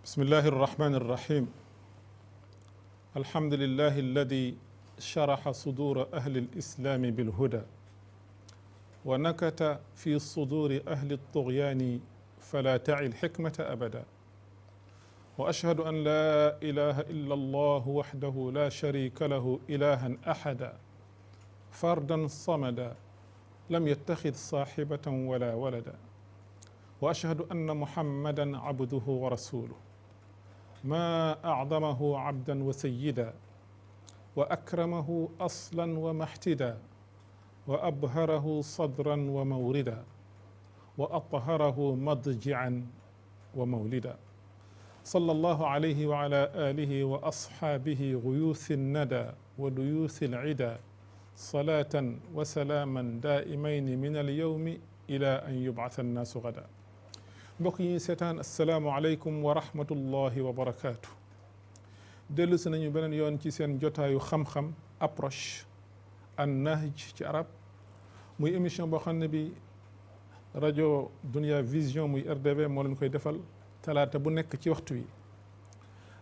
بسم الله الرحمن الرحيم الحمد لله الذي شرح صدور أهل الإسلام بالهدى ونكت في صدور أهل الطغيان فلا تعي الحكمة أبدا وأشهد أن لا إله إلا الله وحده لا شريك له إلها أحدا فردا صمدا لم يتخذ صاحبة ولا ولدا وأشهد أن محمدا عبده ورسوله ما أعظمه عبدا وسيدا وأكرمه أصلا ومحتدا وأبهره صدرا وموردا وأطهره مضجعا ومولدا صلى الله عليه وعلى آله وأصحابه غيوث الندى وديوث العدا صلاة وسلاما دائمين من اليوم إلى أن يبعث الناس غدا mbokk yi seetaan asalaamualeykum wa rahmatullahi wa barakaatu dellu si nañu beneen yoon ci seen jotaayu xam-xam approche an nahj ci arab muy émission boo xam ne bi rajo Dunia Vision muy RDV moo leen koy defal talaata bu nekk ci waxtu wi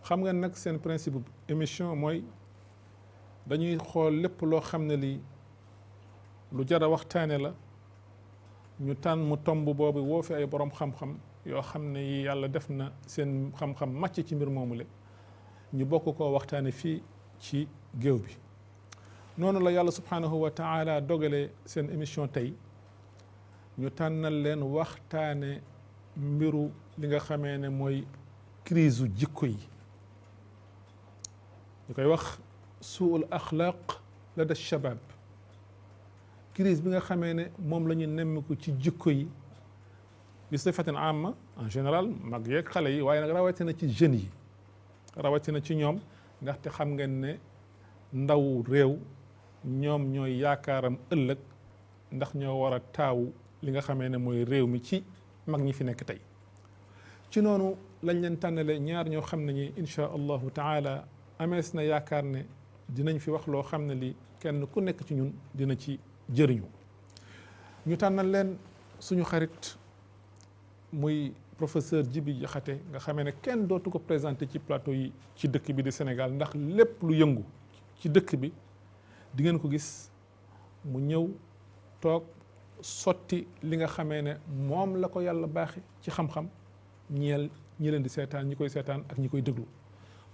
xam nga nag seen principe émission mooy dañuy xool lépp loo xam ne li lu jar a waxtaane la ñu tànn mu tomb boobu woo fi ay borom xam-xam yoo xam ne yi yàlla def na seen xam-xam màcc ci mbir moomule ñu bokk koo waxtaane fii ci géew bi noonu la yàlla subhanahu wa taala dogale seen émission tey ñu tànnal leen waxtaane mbiru li nga xamee ne mooy crise u jikko yi ñu koy wax suul axlaaq lada shabab crise bi nga xamee ne moom la ñu nemmiku ci jikko yi bi sifatin amma en général mag yeeg xale yi waaye nag rawatina ci jeunes yi rawatina ci ñoom ndaxte xam ngeen ne ndaw réew ñoom ñooy yaakaaram ëllëg ndax ñoo war a taawu li nga xamee ne mooy réew mi ci mag ñi fi nekk tey ci noonu lañ leen tànnale ñaar ñoo xam ne ñi insha allahu taala amees na yaakaar ne dinañ fi wax loo xam ne li kenn ku nekk ci ñun dina ci jëriñu ñu tànnal leen suñu xarit muy professeur Djibi Diakhaté nga xamee ne kenn dootu ko présenté ci plateau yi ci dëkk bi di Sénégal ndax lépp lu yëngu ci dëkk bi di ngeen ko gis mu ñëw toog sotti li nga xamee ne moom la ko yàlla baaxe ci xam-xam ñeel ñi leen di seetaan ñi koy seetaan ak ñi koy déglu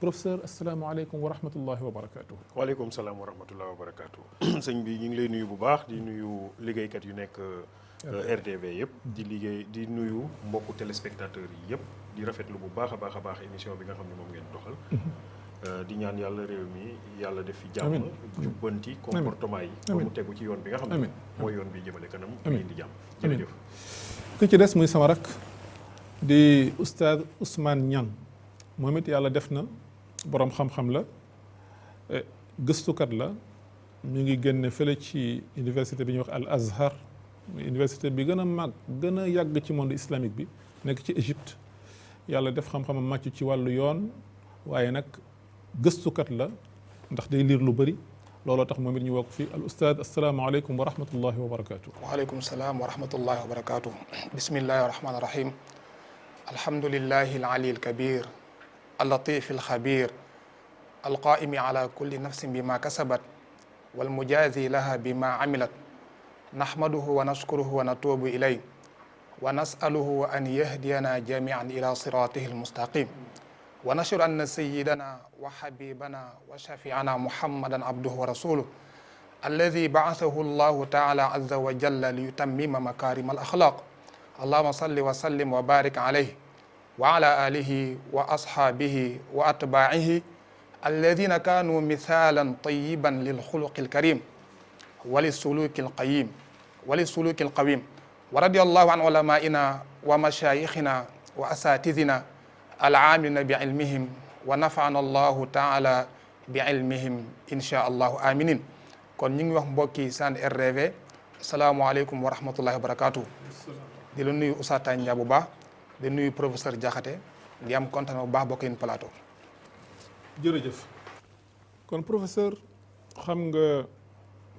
professeur asalaamaaleykum wa rahmatullahi wa barakaatu. waaleykum salaam wa rahmatullahi wa barakaatu. sëñ bi ñu ngi lay nuyu bu baax di nuyu liggéeykat yu nekk RDV yëpp. di nuyu mbokku téléspectateurs yi yëpp di rafetlu bu baax a baax émission bi nga xam ne moom ngeen doxal. di ñaan yàlla réew mi yàlla def fi jàmm. jubbanti comportement yi. ba mu tegu ci yoon bi nga xam ne mooy yoon bi jëmale kanam. amiin di jàmm jërëjëf. ki ci des muy sama rak di oustaz Ousmane Niang moom it yàlla def na. boroom xam-xam la gëstukat la ñu ngi génne fële ci université bi ñuy wax Al Azhar université bi gën a mag gën a yàgg ci monde islamique bi nekk ci Égypte yàlla def xam-xamam màcc ci wàllu yoon waaye nag gëstukat la ndax day liir lu bëri looloo tax moom it ñu wokk fi al ustaad asalaamaaleykum wa rahmatullahi wa barakaatu. waaleykum salaam wa rahmatullahi wa barakaatu. bismillahi rahmaani rahim. alhamdulillahi al ali al kabir. اللطيف الخبير القائم على كل نفس بما كسبت والمجازي لها بما عملت نحمده ونشكره ونتوب إليه ونسأله أن يهدينا جميعا إلى صراطه المستقيم ونشهد أن سيدنا وحبيبنا وشفيعنا محمدا عبده ورسوله الذي بعثه الله تعالى عز وجل ليتمم مكارم الأخلاق اللهم صل وسلم وبارك عليه وعلى آله وأصحابه وأتباعه الذين كانوا مثالا طيبا للخلق الكريم وللسلوك القويم ورضي الله عن علمائنا ومشايخنا وأساتذنا العاملين بعلمهم ونفعنا الله تعالى بعلمهم إن شاء الله آمين kon ñu ngi wax mbokki Sen RDV asalaamaaleykum wa rahmatullahi wa barakaatu di la nuyu Oustaz Tandian bu baax di nuyu professeur Diakhaté di am kontaan bu baax bokk yéen plateau. jërëjëf kon professeur xam nga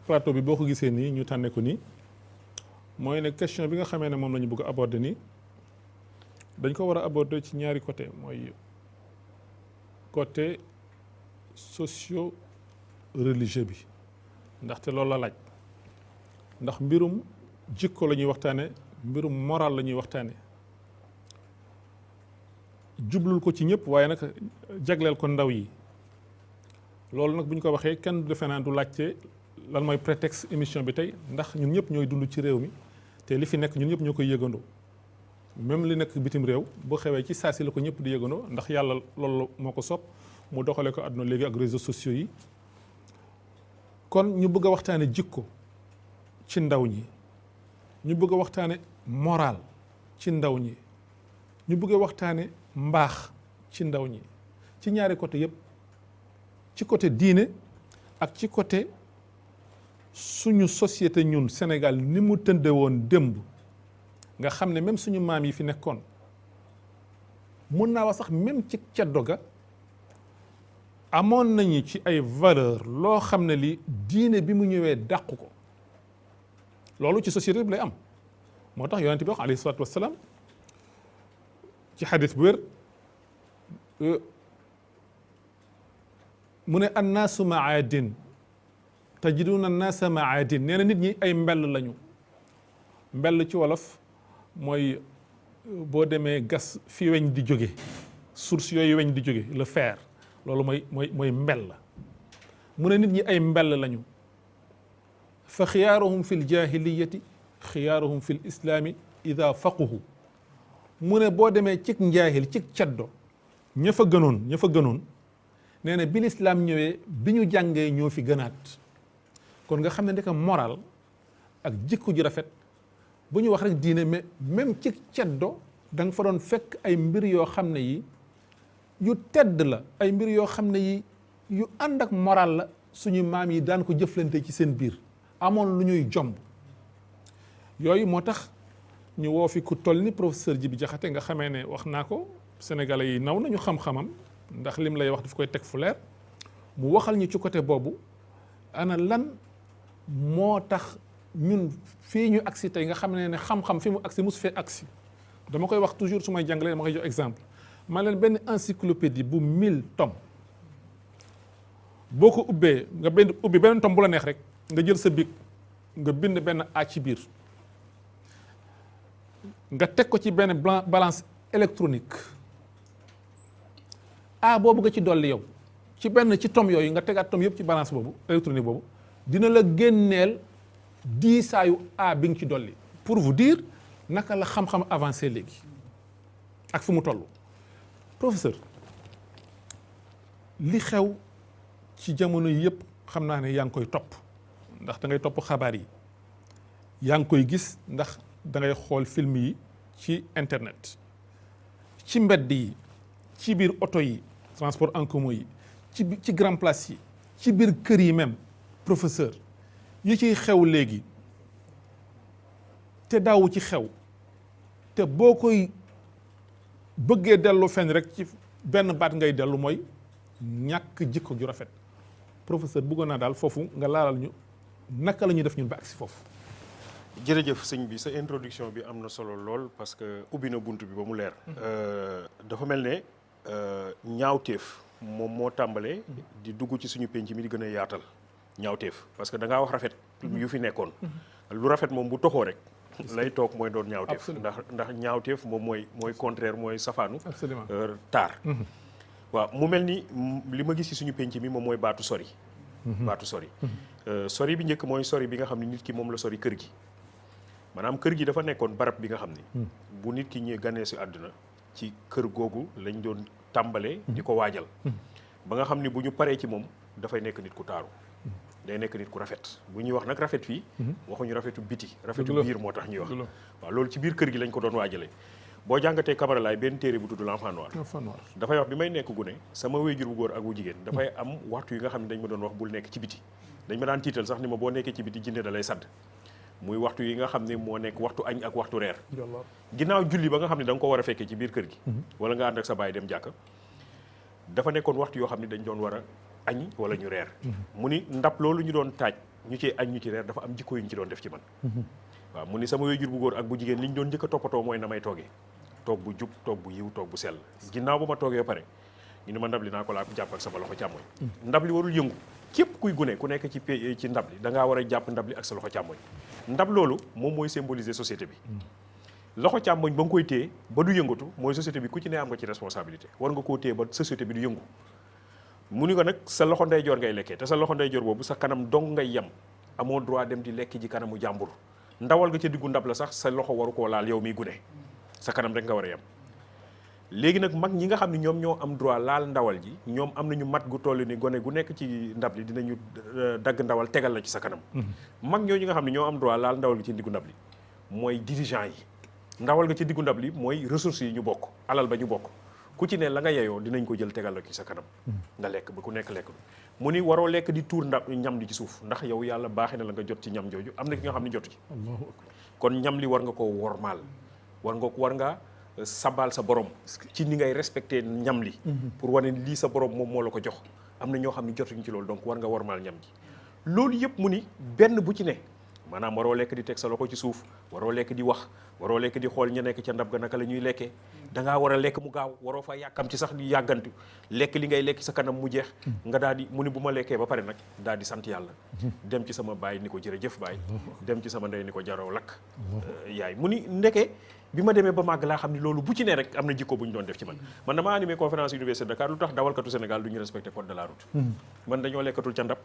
plateau bi boo ko gisee nii ñu tànne ko nii mooy ne question bi nga xamee ne moom la ñu bëgg a aborder nii dañ ko war a aborder ci ñaari côté mooy côté socio religieux bi ndaxte loolu la laaj ndax mbirum jikko la ñuy waxtaane mbirum moral la ñuy waxtaane jublul ko ci ñëpp waaye nag jagleel ko ndaw yi loolu nag bu ñu ko waxee kenn du defe naa du laajte lan mooy prétexte émission bi tey ndax ñun ñëpp ñooy dund ci réew mi te li fi nekk ñun ñëpp ñoo koy yëgandoo même li nekk bitim réew boo xewee ci saa si la ko ñëpp di yëgandoo ndax yàlla loolu moo ko sopp mu doxale ko àdduna léegi ak réseaux sociaux yi kon ñu bëgg a waxtaane jikko ci ndaw ñi ñu bëgg a waxtaane moral ci ndaw ñi ñu bëgg a waxtaane mbaax ci ndaw ñi ci ñaari côté yëpp ci côté diine ak ci côté suñu société ñun Sénégal ni mu tënde woon démb nga xam ne même suñu maam yi fi nekkoon mun naa wax sax même ci ceddo ga amoon nañu ci ay valeur loo xam ne li diine bi mu ñëwee dàqu ko loolu ci société bi lay am moo tax yonent bi wax alayhi salaatu wassalaam ci xadis bu wér mu ne annaasu maadin tajiduna annaasa maadin nee na nit ñi ay mbell lañu mbell ci wolof mooy boo demee gas fi weñ di jóge source yooyu weñ di jóge le fer loolu mooy mbell la mu ne nit ñi ay mbell lañu fa xiyaaruhum fi ljahiliyati xiyaaruhum fi lislaami ida faquhu mu ne boo demee cig njaahil cig caddo ña fa gënoon nee na bi lislaam ñëwee bi ñu jàngee ñoo fi gënaat kon nga xam ne ndeka moral ak jikko ju rafet bu ñu wax rek diine mais même ci ceddo da nga fa doon fekk ay mbir yoo xam ne yi yu tedd la ay mbir yoo xam ne yi yu ànd ak moral la suñu maam yi daan ko jëflante ci seen biir amoon lu ñuy jomb yooyu moo tax ñu woo fi ku toll ni professeur Djibi Diakhaté nga xamee ne wax naa ko sénégalais yi naw nañu xam-xamam ndax lim lay wax daf koy teg fu leer mu waxal ñu ci côté boobu ana lan moo tax ñun fii ñu agsi tey nga xam ne xam-xam fi mu agsi musu fee agsi dama koy wax toujours su may jàngalee dama koy jox exemple ma leen benn encyclopédie bu 1000 tomes boo ko ubbee nga ubbi benn tome bu la neex rek nga jël sa bic nga bind benn a ci biir nga teg ko ci benn balance électronique a boobu nga ci dolli yow ci tome yooyu nga tegaat tome yëpp ci balance boobu électronique boobu dina la génneel diisaayu a bi nga ci dolli pour vous dire naka la xam-xam avancé léegi ak fu mu toll professeur li xew ci jamono yëpp xam naa ne yaa ngi koy topp ndax da ngay topp xabaar yi yaa ngi koy gis ndax da ngay xool film yi ci internet ci mbedd yi ci biir oto yi transport en commun yi ci grand place yi ci biir kër yi même professeur yi ciy xew léegi te daawu ci xew te boo koy bëggee dellu fenn rek ci benn baat ngay dellu mooy ñàkk jikko ju rafet professeur bëggoon naa daal foofu nga laalal ñu naka la ñuy def ñun ba agsi foofu. jërëjëf sëñ bi sa introduction bi am na solo lool parce que ubbi na bunt bi ba mu leer. dafa mel ne ñaawteef moom moo tàmbalee. di dugg ci suñu penc mi di gën a yaatal ñaawteef parce que da ngaa wax rafet. yu fi nekkoon. lu rafet moom bu toxoo rek. lay toog mooy doon ñaawteef. ndax ñaawteef moom mooy contraire mooy safaanu. absolument taar. waaw mu mel ni li ma gis ci suñu penc mi moom mooy baatu sori. baatu sori. sori bi njëkk mooy sori bi nga xam ne nit ki moom la sori kër gi. maanaam kër gi dafa nekkoon barab bi nga xam ni. bu nit ki ñëwee ganee si àdduna ci kër googu lañ doon tàmbalee. di ko waajal. ba nga xam ni bu ñu paree ci moom dafay nekk nit ku taaru. day nekk nit ku rafet bu ñuy wax nag rafet fii. waxuñu rafetu biti. rafetu biir moo tax ñuy wax. waaw loolu ci biir kër gi lañ ko doon waajalee. boo jàngatee Camara Laye benn téere bu tudd l'enfant noir. dafay wax bi may nekk gune sama wéyjur bu góor ak bu jigéen. dafay am waxtu yi nga xam ne dañ ma doon wax bul nekk ci biti. dañ ma daan tiital sax ni ma boo nekkee ci biti jinne da lay sadd muy waxtu yi nga xam ne moo nekk waxtu añ ak waxtu reer. ginnaaw julli ba nga xam ne da nga ko war a fekkee ci biir kër gi. wala nga ànd ak sa baay dem jàkka. dafa nekkoon waxtu yoo xam ne dañ doon war a añ wala ñu reer. mu ni ndab loolu ñu doon taaj ñu ci añ ñu ci reer dafa am jikko yu ñu ci doon def ci man. waaw mu ni sama wéyjur bu góor ak bu jigéen li ñu doon njëkk a toppatoo mooy na may toogee toog bu jub toog bu yiw toog bu sell ginnaaw ba ma toogee ba pare ñu ne ma ndab li naa ko laa ko jàpp ak sama loxo càmmoñ ndab li warul yëngu képp kuy gune ku nekk ci ndab li da ngaa war a jàpp ndab li ak sa loxo càmmoñ ndab loolu moom mooy symboliser société bi loxo càmmoñ ba nga koy téye ba du yëngatu mooy société bi ku ci ne am nga ci responsabilité war nga koo téye ba société bi du yëngu mu ni ko nag sa loxo ndeyjoor ngay lekkee te sa loxo ndeyjoor boobu sa kanam dong ngay yem amoo droit dem di lekk ji kanamu jàmbur ndawal nga ca diggu ndab la sax sa loxo waru koo laal yow miy gune sa kanam rek nga war a yem léegi nag mag ñi nga xam ne ñoom ñoo am droit laal ndawal ji ñoom am nañu mat gu toll ni gone gu nekk ci ndab li dinañu dagg ndawal tegal la ci sa kanam mag ñooñu nga xam ne ñoo am droit laal ndawal gi ci diggu ndab li mooy dirigeant yi ndawal nga ci diggu ndab li mooy ressources yi ñu bokk alal ba ñu bokk ku ci ne la nga yeyoo dinañ ko jël tegal la ci sa kanam nga lekk ba ku nekk lekk mu ni waroo lekk di tuur ñam li ci suuf ndax yow yàlla baaxee na la nga jot ci ñam jooju am na ki nga xam ne jotu ci kon ñam li war nga ko wormaal war nga sabal sa borom ci ni ngay respecté ñam li pour wane lii sa borom moom moo la ko jox am na ñoo xam ne jotuñ ci loolu donc war nga wormaal ñam ji loolu yëpp mu ni benn bu ci ne maanaam waroo lekk di teg sa loxo ci suuf waroo lekk di wax waroo lekk di xool ña nekk ca ndab ga naka la ñuy lekkee da ngaa war a lekk mu gaaw waroo fa yàkkam ci sax di yàggantu lekk li ngay lekk sa kanam mu jeex nga daal di mu ni bu ma lekkee ba pare nag daal di sant yàlla dem ci sama baay ni ko jërëjëf baay dem ci sama ndey ni ko jaraw lakk yaay mu ni ndeke bi ma demee ba màgg laa xam ni loolu bu ci ne rek am na jikko bu ñu doon def ci man damaa animé conférence université de Dakar lu tax dawalkatu Sénégal du ñu respecté code de la route man dañoo lekkatul ca ndab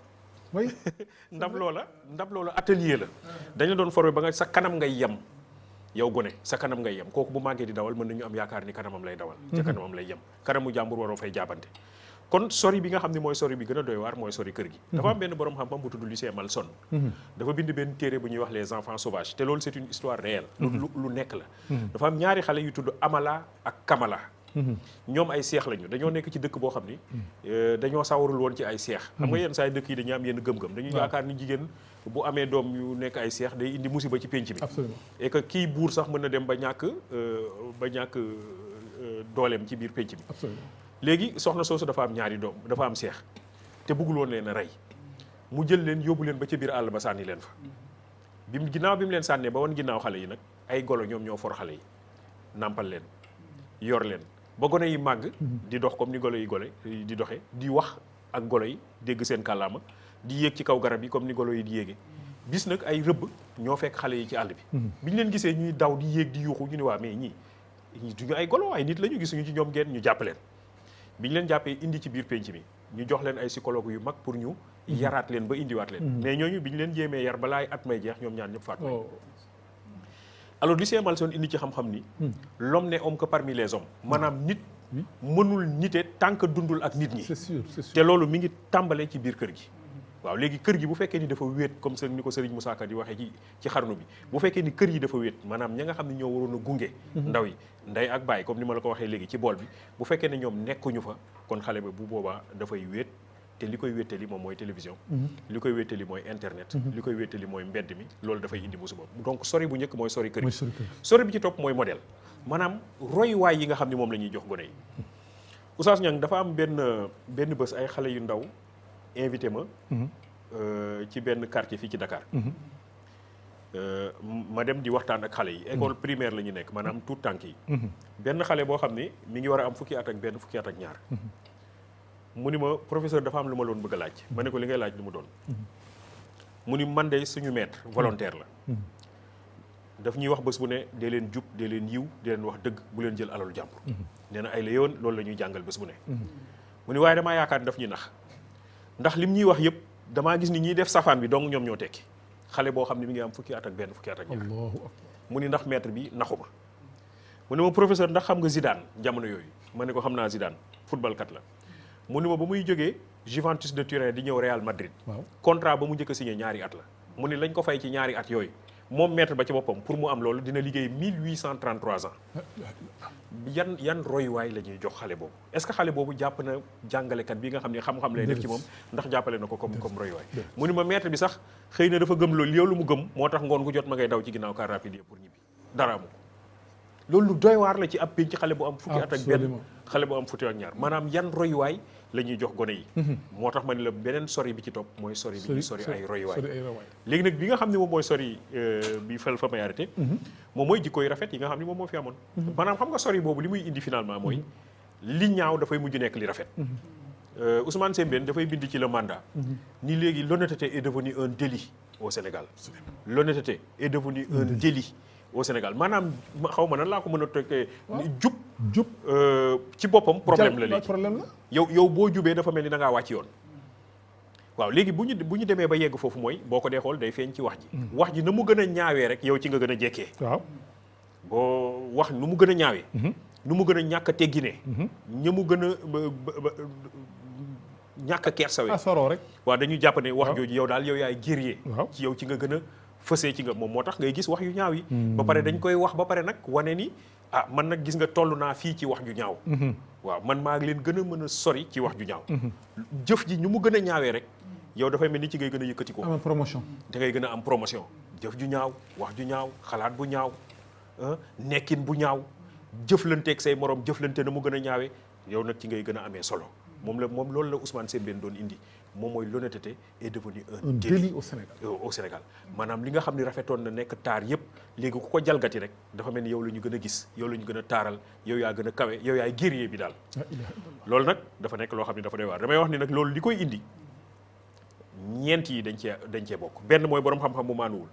ndab loola atelier la dañu doon formé ba nga sa kanam ngay yem yow gone sa kanam ngay yem kooku bu màggee di dawal mën nañu am yaakaar ni kanamam lay dawal ca kanamam lay yem kanamu jàmbur waroo fay jaabante kon sori bi nga xam ne mooy sori bi gën a doy waar mooy sori kër gi dafa am benn borom xam-xam bu tudd Lucien Malson dafa bind benn téere bu ñuy wax les enfants sauvages te loolu c'est une histoire réelle lu nekk la dafa am ñaari xale yu tudd Amala ak Kamala ñoom ay seex lañu dañoo nekk ci dëkk boo xam ni dañoo sawarul woon ci ay seex xam nga yenn saa yi dëkk yi dañuy am yenn gëm-gëm dañuy yaakaar ni jigéen bu amee doom yu nekk ay seex day indi musiba ci pénc bi et que kii buur sax mën na dem ba ñàkk dooleem ci biir pénc bi léegi soxna soosu dafa am ñaari doom dafa am seex te bëggul woon leen a rey mu jël leen yóbbu leen ba ca biir àll ba sànni leen fa ginnaaw bi mu leen sànnee ba woon ginnaaw xale yi nag ay golo ñoom ñoo for xale yi nàmpal leen yor leen ba gone yi màgg di dox comme ni golo yi di doxe di wax ak golo yi dégg seen kàllaama di yéeg ci kaw garab yi comme ni golo yi di yéege bis nag ay rëbb ñoo fekk xale yi ci àll bi bi ñu leen gisee ñuy daw di yéeg di yuuxu ñu ni waa mais ñii duñu ay golo ay nit la ñu gisuñu ci ñoom ngeen ñu jàpp leen bi ñu leen jàppee indi ci biir penc mi ñu jox leen ay psychologue yu mag pour ñu yaraat leen ba indiwaat leen mais ñooñu bi ñu leen jéemee yar balaay at may jeex ñoom ñaar ñëpp faatu alors Lucien Malson indi ci xam-xam ni l'homme n'est homme que parmi les hommes maanaam nit mënul nite tant que dundul ak nit ñi c'est sûr te loolu mi ngi tàmbalee ci biir kër gi waaw léegi kër gi bu fekkee ni dafa wéet comme ni ko Serigne Moussa Ka di waxee ci xarnu bi bu fekkee ni kër yi dafa wéet maanaam ña nga xam ne ñoo waroon a gunge ndaw yi ndey ak baay comme ni ma la ko waxee léegi ci bool bi bu fekkee ne ñoom nekkuñu fa kon xale ba bu boobaa dafay wéet te li koy wéttali moom mooy télévision li koy wéttali mooy internet li koy wéttali mooy mbedd mi loolu dafay indi musiba donc sori bu njëkk mooy sori kër yi sori bi ci topp mooy modèle maanaam royuwaay yi nga xam ne moom la ñuy jox gone yi Oustaz Niang dafa am benn bés ay xale yu ndaw invité ma ci benn quartier fii ci Dakar ma dem di waxtaan ak xale yi école primaire la ñu nekk maanaam tout tànk yi benn xale boo xam ne mi ngi war a am fukki at ak ñaar mu ni ma professeur dafa am lu ma loon bëgg a laaj ma ne ko li ngay laaj lu mu doon mu ni man de suñu maître volontaire la daf ñuy wax bés bu ne dee leen jub dee leen yiw dee leen wax dëgg bu leen jël alalu jàmbur nee na ay la yoon loolu la ñuy jàngal bés bu ne mu ni waaye damaa yaakaar ni daf ñuy nax ndax lim ñuy wax yëpp damaa gis ni ñiy def safaan bi donc ñoom ñoo tekki xale boo xam ne mi ngi am fukki at ak ñaar mu ni ndax maître bi naxu ma mu ne ma professeur ndax xam nga Zidane jamono yooyu ma ne ko xam naa Zidane football kat la mu ni ma ba muy jógee Juventus de Turin di ñëw Real Madrid contrat ba mu njëkk a signé ñaari at la mu ni lañ ko fay ci ñaari at yooyu moom maître ba ci boppam pour mu am loolu dina liggéey 1833 ans yan royuwaay la ñuy jox xale boobu est-ce que xale boobu jàpp na jàngalekat bi nga xam ne xam-xam lay def ci moom ndax jàppale na ko comme royuwaay mu ni ma maître bi sax xëy na dafa gëm loolu yow lu mu gëm moo tax ngoon gu jot ma ngay daw ci ginnaaw car rapide pour ñibbi dara amu ko loolu lu doy waar la ci ab pénc ci xale bu am fukki at ak benn xale bu am fukki ak ñaar maanaam yan royuwaay la ñuy jox gone yi moo tax ma ne la beneen sori bi ci topp mooy sori bi sori ay royuwaay léegi nag bi nga xam ne moom mooy sori bi fa may arrêté moom mooy jikko yu rafet yi nga xam ne moom moo fi amoon maanaam xam nga sori boobu li muy indi finalement mooy li ñaaw dafay mujj nekk li rafet. Ousmane Sembène dafay bind ci le mandat. ni léegi l'honnêteté est devenue un délit au Sénégal. L'honnêteté est devenue un délit au Sénégal maanaam xaw ma nan laa ko mën a toggee. jub ci boppam problème la léegi problème la. yow boo jubee dafa mel ni da ngaa wàcc yoon. waaw léegi bu ñu demee ba yegg foofu mooy boo ko dee xool day feeñ ci wax ji. wax ji na mu gën a ñaawee rek yow ci nga gën a jekkee. waaw boo wax nu mu gën a ñaawee. nu mu gën a ñàkk a tegginee. ña mu gën a ñàkk a kersawee. asoro rek. waaw dañuy jàpp ne wax jooju yow daal yow yaay guerrier. waaw ci yow ci nga gën a fësee ci nga moom moo tax ngay gis wax yu ñaaw yi. ba pare dañ koy wax ba pare nag wane ni man nag gis nga toll naa fii ci wax ju ñaaw. waaw man maa ngi leen gën a mën a sori ci wax ju ñaaw. jëf ji ñu mu gën a ñaawee rek yow dafay mel ni ci ngay gën a yëkkati ko. am promotion. da ngay gën a am promotion. jëf ju ñaaw wax ju ñaaw xalaat bu ñaaw nekkin bu ñaaw jëflanteeg say morom jëflante na mu gën a ñaawee yow nag ci ngay gën a amee solo moom loolu la Ousmane Sembène doon indi moom mooy l'honnêteté est devenu un délit au Sénégal. au Sénégal maanaam li nga xam ne rafetoon na nekk taar yëpp léegi ku ko jalgati rek dafa mel ni yow la ñu gën a gis yow la ñu gën a taaral yow yaa gën a kawe yow yaay guerrier bi daal. loolu nag dafa nekk loo xam ne dafa doy waar damay wax ni nag loolu li koy indi ñeent yi dañ cee bokk benn mooy borom xam-xam bu maanuwul.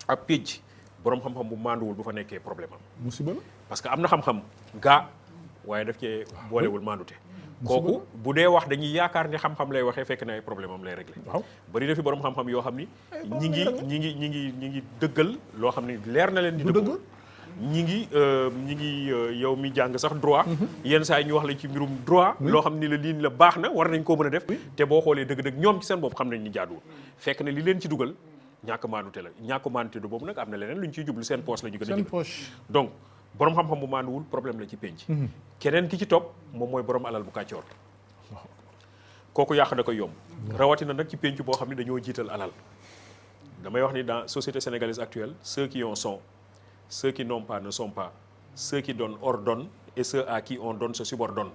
ab pénc borom xam-xam bu maanduwul bu fa nekkee problème am. musiba la parce que am na xam-xam gaa waaye daf cee boolewul maandute. kooku bu dee wax dañuy yaakaar ne xam-xam lay waxee fekk na ay problème am lay réglé. waaw bari na fi borom xam-xam yoo xam ni. ñi ngi dëggal loo xam ni leer na leen di dëgg. ñi ngi yow mi jàng sax droit. yenn saa yi ñu wax la ci mbirum droit. loo xam ni la lii la baax na war nañ koo mën a def. te boo xoolee dëgg-dëgg ñoom ci seen bopp xam nañ ni jaaduwul. fekk na li leen ci dugal ñàkk maandute la ñàkk maandute du boobu nag am na leneen lu ñu ciy jublu seen poche la ñu gën a jublu. donc borom xam-xam bu maanduwul problème la ci penc. keneen ki ci topp moom mooy borom alal bu kàccoor. kooku yàq da koy yomb. rawatina nag ci penc boo xam ne dañoo jiital alal. damay wax ni dans société sénégalaise actuelle ceux qui en sont ceux qui n'ont pas ne sont pas ceux qui donnent ordonnent et ceux à qui on donne se subordonnent.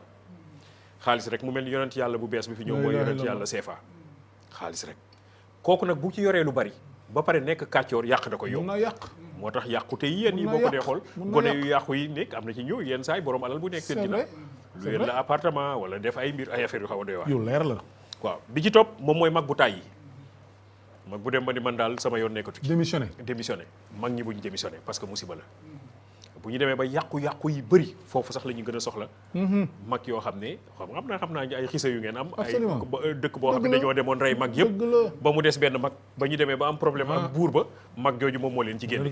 xaalis rek mu mel ni yonent yàlla bu bees bi fi ñëw mooy yonent yàlla CFA. xaalis rek kooku nag bu ci yoree lu bari ba pare nekk kàccoor yàq da koy yomb. mun naa yàq. moo tax yàqute yi yéen yi boo ko dee xool gone yu yàqu yi nekk am na ci ñëw yenn saay borom alal bu nekk seen ginnaaw lu yéen la appartement wala def ay mbir ay affaire yu xaw a doy waar yu leer la. waaw bi ci topp moom mooy mag bu tàyyi mag bu dem ba ni man daal sama yoon nekkatu ci démissionné mag ñi buñ démissionné parce que musiba la bu ñu demee ba yàqu-yàqu yi bëri foofu sax la ñu gën a soxla mag yoo xam ne xam naa ay xisa yu ngeen am ay dëkk boo xam ne dañoo demoon rey mag yëpp ba mu des benn mag ba ñu demee ba am problème ak buur ba mag jooju moom moo leen ci génne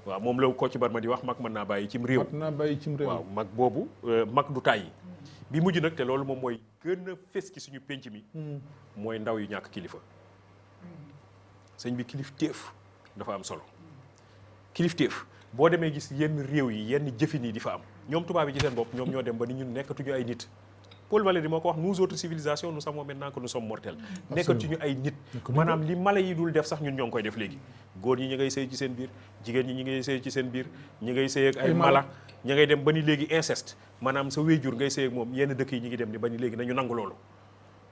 waaw moom la ko ci bar ma di wax mag mën naa bàyyi cim réew waaw mag boobu mag du tàyyi bi mujj nag te loolu moom mooy gën a fes ci suñu pénc mi mooy ndaw yu ñàkk kilifa sëñ bi kilifteef dafa am solo kilifteef boo demee gis yenn réew yi yenn jëfin yi di fa am ñoom tubaab yi ci seen bopp ñoom ñoo dem ba ni ñun nekkatuñu ay nit Paul Valéry moo ko wax nous autres civilisations nous savons maintenant que nous sommes mortels nekkatuñu ay nit maanaam li mala yi dul def sax ñun ñoo ngi koy def léegi góor ñi ñi ngay sëy ci seen biir jigéen ñi ñi ngay sëy ci seen biir ñi ngay sëy ak ay mala ñi ngay dem ba ni léegi inceste maanaam sa wéyjur ngay sëy ak moom yenn dëkk yi ñi ngi dem ni ba ni léegi nañu nangu loolu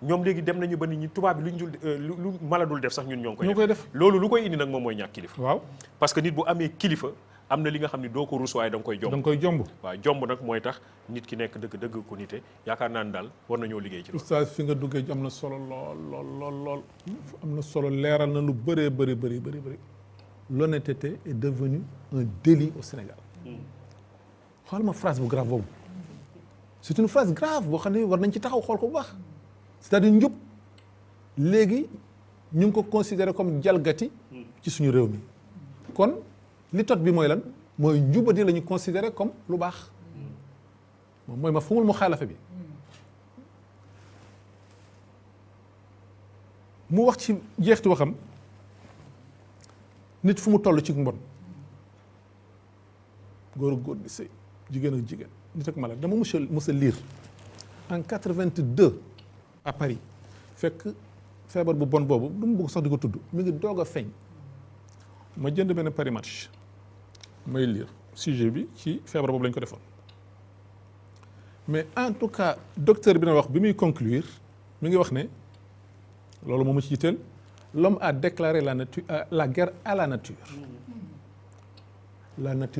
ñoom léegi dem nañu ba nit ñi tubaab bi lu mala dul def sax ñun ñoo ngi koy def loolu lu koy indi nag moom mooy ñàkk kilifa waaw parce que nit bu amee kilifa am na li nga xam ne doo ko rus waaye da nga koy jomb waaw jomb nag mooy tax nit ki nekk dëgg ko nite yaakaar naa ne daal war nañoo liggéey ci loolu oustaz fi nga duggee am na solo lool am na solo leeral na lu bëree bëri l'honnêteté est devenue un délit au Sénégal xool ma phrase bu grave boobu c'est une phrase grave boo xam ne war nañ ci taxaw xool ko bu baax c'est-à-dire njub léegi ñu ngi ko considéré comme jalgati ci suñu réew mi kon li tot bi mooy lan mooy njubadi la ñu considéré comme lu baax moom mooy ma fumul mu xaalafe bi mu wax ci jeexti waxam nit fu mu toll ci mbon góor ak góor di sëy jigéen ak jigéen nit ak mala dama mos a lire en 82 à Paris fekk feebar bu bon boobu du mu bëgg sax di ko tudd mi ngi doog a feeñ ma jënd benn Paris Match may lire sujet bi ci feebar boobu lañ ko defoon mais en tout cas docteur bi na wax bi muy conclure mi ngi wax ne loolu moom mu ci yitteel l'homme a déclaré la guerre à la nature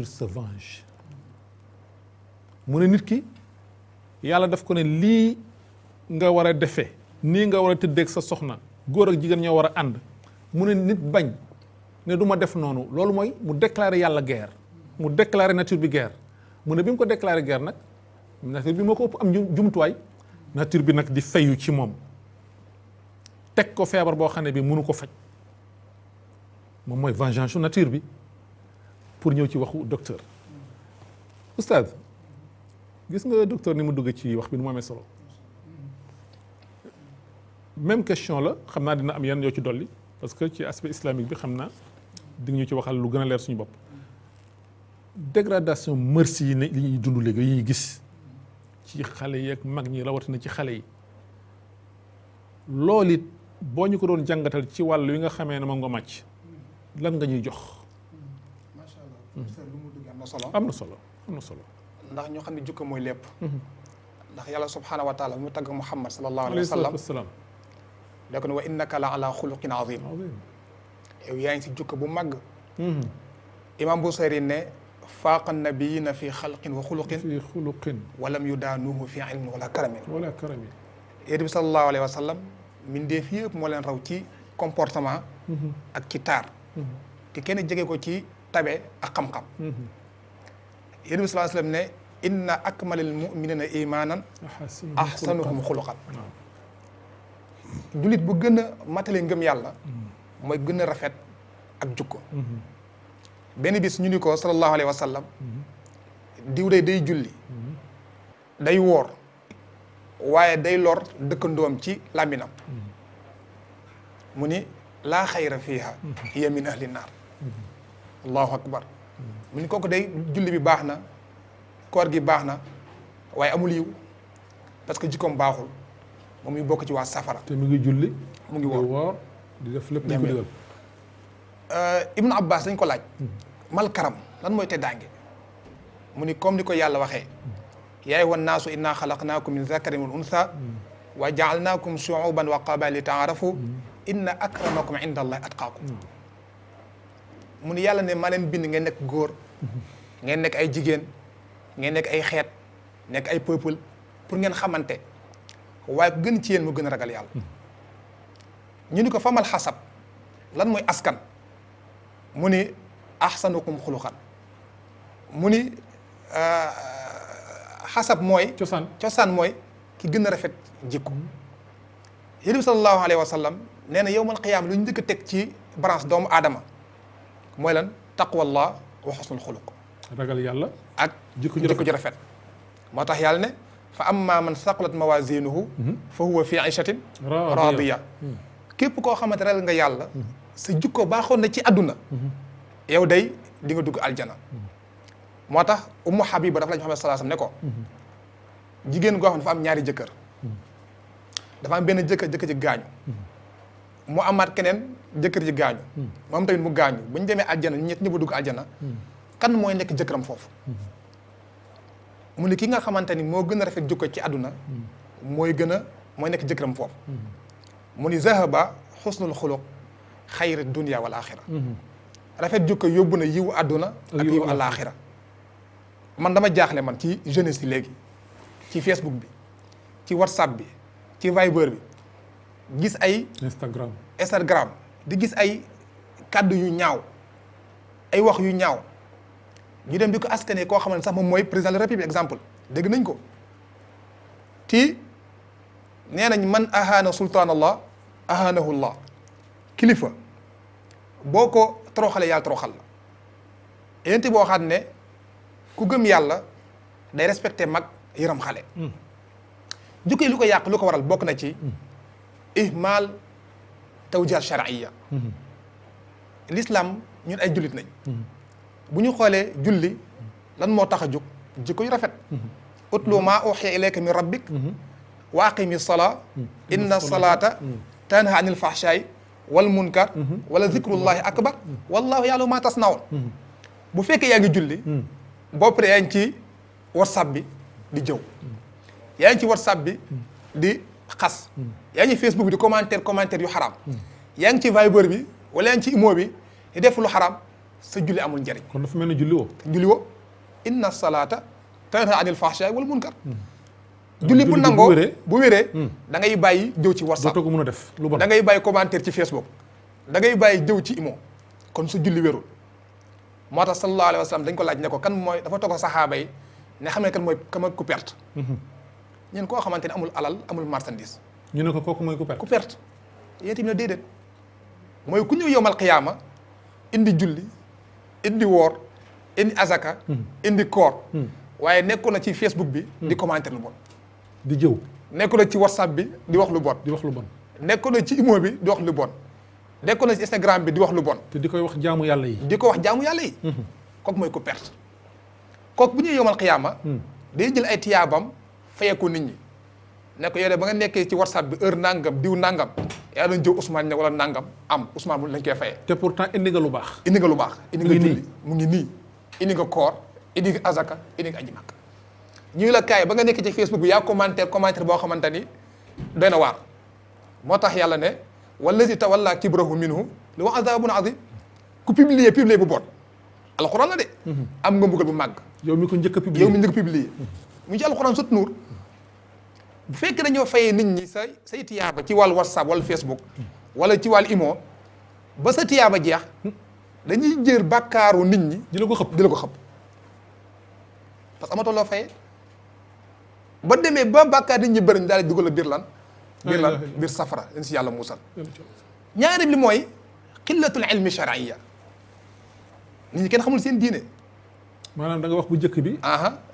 se venge mu ne nit ki yàlla daf ko ne lii nga war a defee nii nga war a tëddeeg sa soxna góor ak jigéen ñoo war a ànd mu ne nit bañ ne du ma def noonu loolu mooy mu déclarer yàlla guerre mu déclarer nature bi guerre mu ne bi mu ko déclarer guerre nag nature bi moo ko ëpp am jumtuwaay nature bi nag di fayu ci moom teg ko feebar boo xam ne bi mënu ko faj moom mooy vengeance su nature bi pour ñëw ci waxu docteur oustaz gis nga docteur ni mu dugg ci wax bi nu mu amee solo même question la xam naa dina am yenn yoo ci dolli parce que ci aspect islamique bi xam naa di nga ñu ci waxal lu gën a leer suñu bopp dégradation merci yi ne li ñuy dund léegi yi ñuy gis ci xale yi ak mag ñi rawatina ci xale yi loolu it boo ñu ko doon jàngatal ci wàll wi nga xamee ne moom nga màcc lan nga ñuy jox. macha allah. lu mu dugg am na solo. am na solo am na solo. ndax ñoo xam ne jukka mooy lépp. ndax yàlla subhaanahu wa taala mu tagg Muhammad sallallahu alayhi wa sallam. da ko ne wa innaka la ala xuluqin azim. yow yaa ngi si jukka bu màgg. imam Busayri ne faaqa nabiyina fi xalqin wa xuluqin. fi xuluqin. walam yudaanuhu fi ilmin wala karamin. wala karamin. yéen bi sallallahu alayhi wa sallam mindeef yëpp moo leen raw ci comportement. ak ci taar. te kenn jege ko ci tabe ak xam-xam. yéen bi sallallahu alayhi wa sallam ne inna akmalil muminina imanan ahsanuhum xuluqan. jullit bu gën a matale ngëm yàlla. mooy gën a rafet ak jukko. benn bis ñu ni ko sallallahu alayhi wa sallam. diw day julli. day woor. waaye day lor dëkkandoom ci làmbinam. mu ni laa xayra fiiha hiya min ahli naar. allahu akbar. mu ni kooku day julli bi baax na koor gi baax na waaye amul yiw parce que jikkoom baaxul moom muy bokk ci waa safara. te mu ngi julli. mu ngi woor di def lépp dañ ko digal. Ibnu Abbas dañ ko laaj. mal karam lan mooy teddaange. mu ni comme ni ko yàlla waxee. yaa ayyuhan naasu innaa xalaqnaakum min zakarin wa unsa wa jaalnaakum shuuban wa qabaa'ila li taarafu inna akramakum inda allahi atqaakum. mu ni yàlla ne maa leen bind ngeen nekk góor. ngeen nekk ay jigéen. ngeen nekk ay xeet. nekk ay peuple pour ngeen xamante. waaye ku gën ci yéen mu gën a ragal yàlla. ñu ni ko famal xasab lan mooy askan. mu ni ahsanukum xuluqan. mu ni xasab mooy. cosaan mooy ki gën a rafet jikko. yéen bi sallallahu alayhi wa sallam nee na yowmal qiyaama lu ñu njëkk a teg ci branche doomu aadama mooy lan taqwallah wa xusnul xuluq. ragal yàlla ak jikko ju rafet. moo tax yàlla ne fa amma man saqulat mawazinuhu fa huwa fi ishatin radiya. képp koo xamante ragal nga yàlla. sa jikko baaxoon na ci àdduna. yow day di nga dugg aljana. moo tax Ummu Habiba dafa lañ Muhammad sallallahu alayhi wasallam ne ko jigéen goo xam ne dafa am ñaari jëkkër. dafa am benn jëkkër ji gaañu. mu amaat keneen jëkkër ji gaañu. moom tamit mu gaañu bu ñu demee aljana ñu ñett ñëpp a dugg aljana. kan mooy nekk jëkkëram foofu. mu ne ki nga xamante ni moo gën a rafet jikko ci àdduna. mooy nekk jëkkëram foofu. mu ni zahaba xusnul xuluq xayri dunya wal axira. rafet jikko yóbbu na yiwu àdduna ak yiwu alaaxira. man dama jaaxle man ci jeunesse yi léegi ci Facebook bi ci WhatsApp bi ci Viber bi gis ay. Instagram di gis ay kàddu yu ñaaw ay wax yu ñaaw ñu dem di ko askanee koo xam ne sax moom mooy président de la République exemple dégg nañ ko ti nee nañ man ahaana sultaanallah ahaanahu llah kilifa boo ko toroxale yàlla toroxal la yénti boo xam ne ku gëm yàlla day respecté mag yërëm xale. jukko yi lu ko yàq lu ko waral bokk na ci ihmal tawjihat shar'iyya. l'islam ñun ay jullit nañ. bu ñu xoolee julli lan moo tax a jóg jikko yu rafet. utlu maa uhiya ilayka min rabbik wa aqimi salaa inna salata tanha anil fahshaay wal munkar wala zikrullahi akbar wallahu ya'lamu ma tasnaun. bu fekkee yaa ngi julli. boo paree yaa ngi ci whatsapp bi di jëw. yaa ngi ci whatsapp bi di xas. yaa ngi ci facebook bi di commentaire yu xaraam. yaa ngi ci Viber bi wala yaa ngi ci imo bi di def lu xaraam sa julli amul njëriñ. kon dafa mel ni julli woo. julli woo inna salata tanha anil fahshaay wal munkar. julli bu nangoo wéree. bu wéree da ngay bàyyi jëw ci WhatsApp dootoo ko mën a def lu bon. da ngay bàyyi commentaire ci Facebook da ngay bàyyi jëw ci Imo kon su julli wérul moo tax sallallahu alayhi wa sallam dañ ko laaj ne ko kan mooy dafa toog saxaaba yi ne xam ne kan mooy ku perte ñun koo xamante ne amul alal amul marchandise ñu ne ko kooku mooy ku ku perte. perte yéen tamit ne déedéet mooy ku ñëw yowmal qiyaama indi julli indi woor indi azaka indi koor waaye nekku na ci Facebook bi di commentaire lu bon di jëw. nekku na ci WhatsApp bi di wax lu bon di wax lu bon. nekku na ci Imo bi di wax lu bon nekku na ci Instagram bi di wax lu bon te di koy wax jaamu yàlla yi. di ko wax jaamu yàlla yi kooku mooy ku perte kooku bu ñuy yowmal qiyaama day jël ay tiyaabam fayee ko nit ñi ne ko yow de ba nga nekkee ci WhatsApp bi heure nangam diw nangam yaa doon jëw Ousmane ne wala nangam am Ousmane bu lañ koy fayee te pourtant indi nga lu baax. indi nga lu baax indi nga mu ngi julli mu ngi nii indi nga koor indi nga azaka indi nga aji makka ñuy la kaay ba nga nekk ci Facebook bi yaa commentaire boo xamante ni doy na waar moo tax yàlla ne wallazi tawalla kibrahu minhu lahu azabun azim ku publier bu bon alxuraan la de am nga mbugal bu màgg yow mi ko njëkk a publier yow mi njëkk a publier mu ngi ci alxuraan sot nuur bu fekkee dañoo fayee nit ñi say tiyaaba ci wàllu WhatsApp wala Facebook wala ci wàllu Imo ba sa tiyaaba jeex dañuy jël bàkkaaru nit ñi di la ko xëpp. di la ko xëpp parce que amatoo loo fayee ba demee ba bàkkaar nit ñi bëri ñu daal di dugal la biir lan biir safara dañ si yàlla muusal ñaari li mooy xillatul ilmi shar'iyya nit ñi kenn xamul seen diine maanaam da nga wax bu njëkk bi.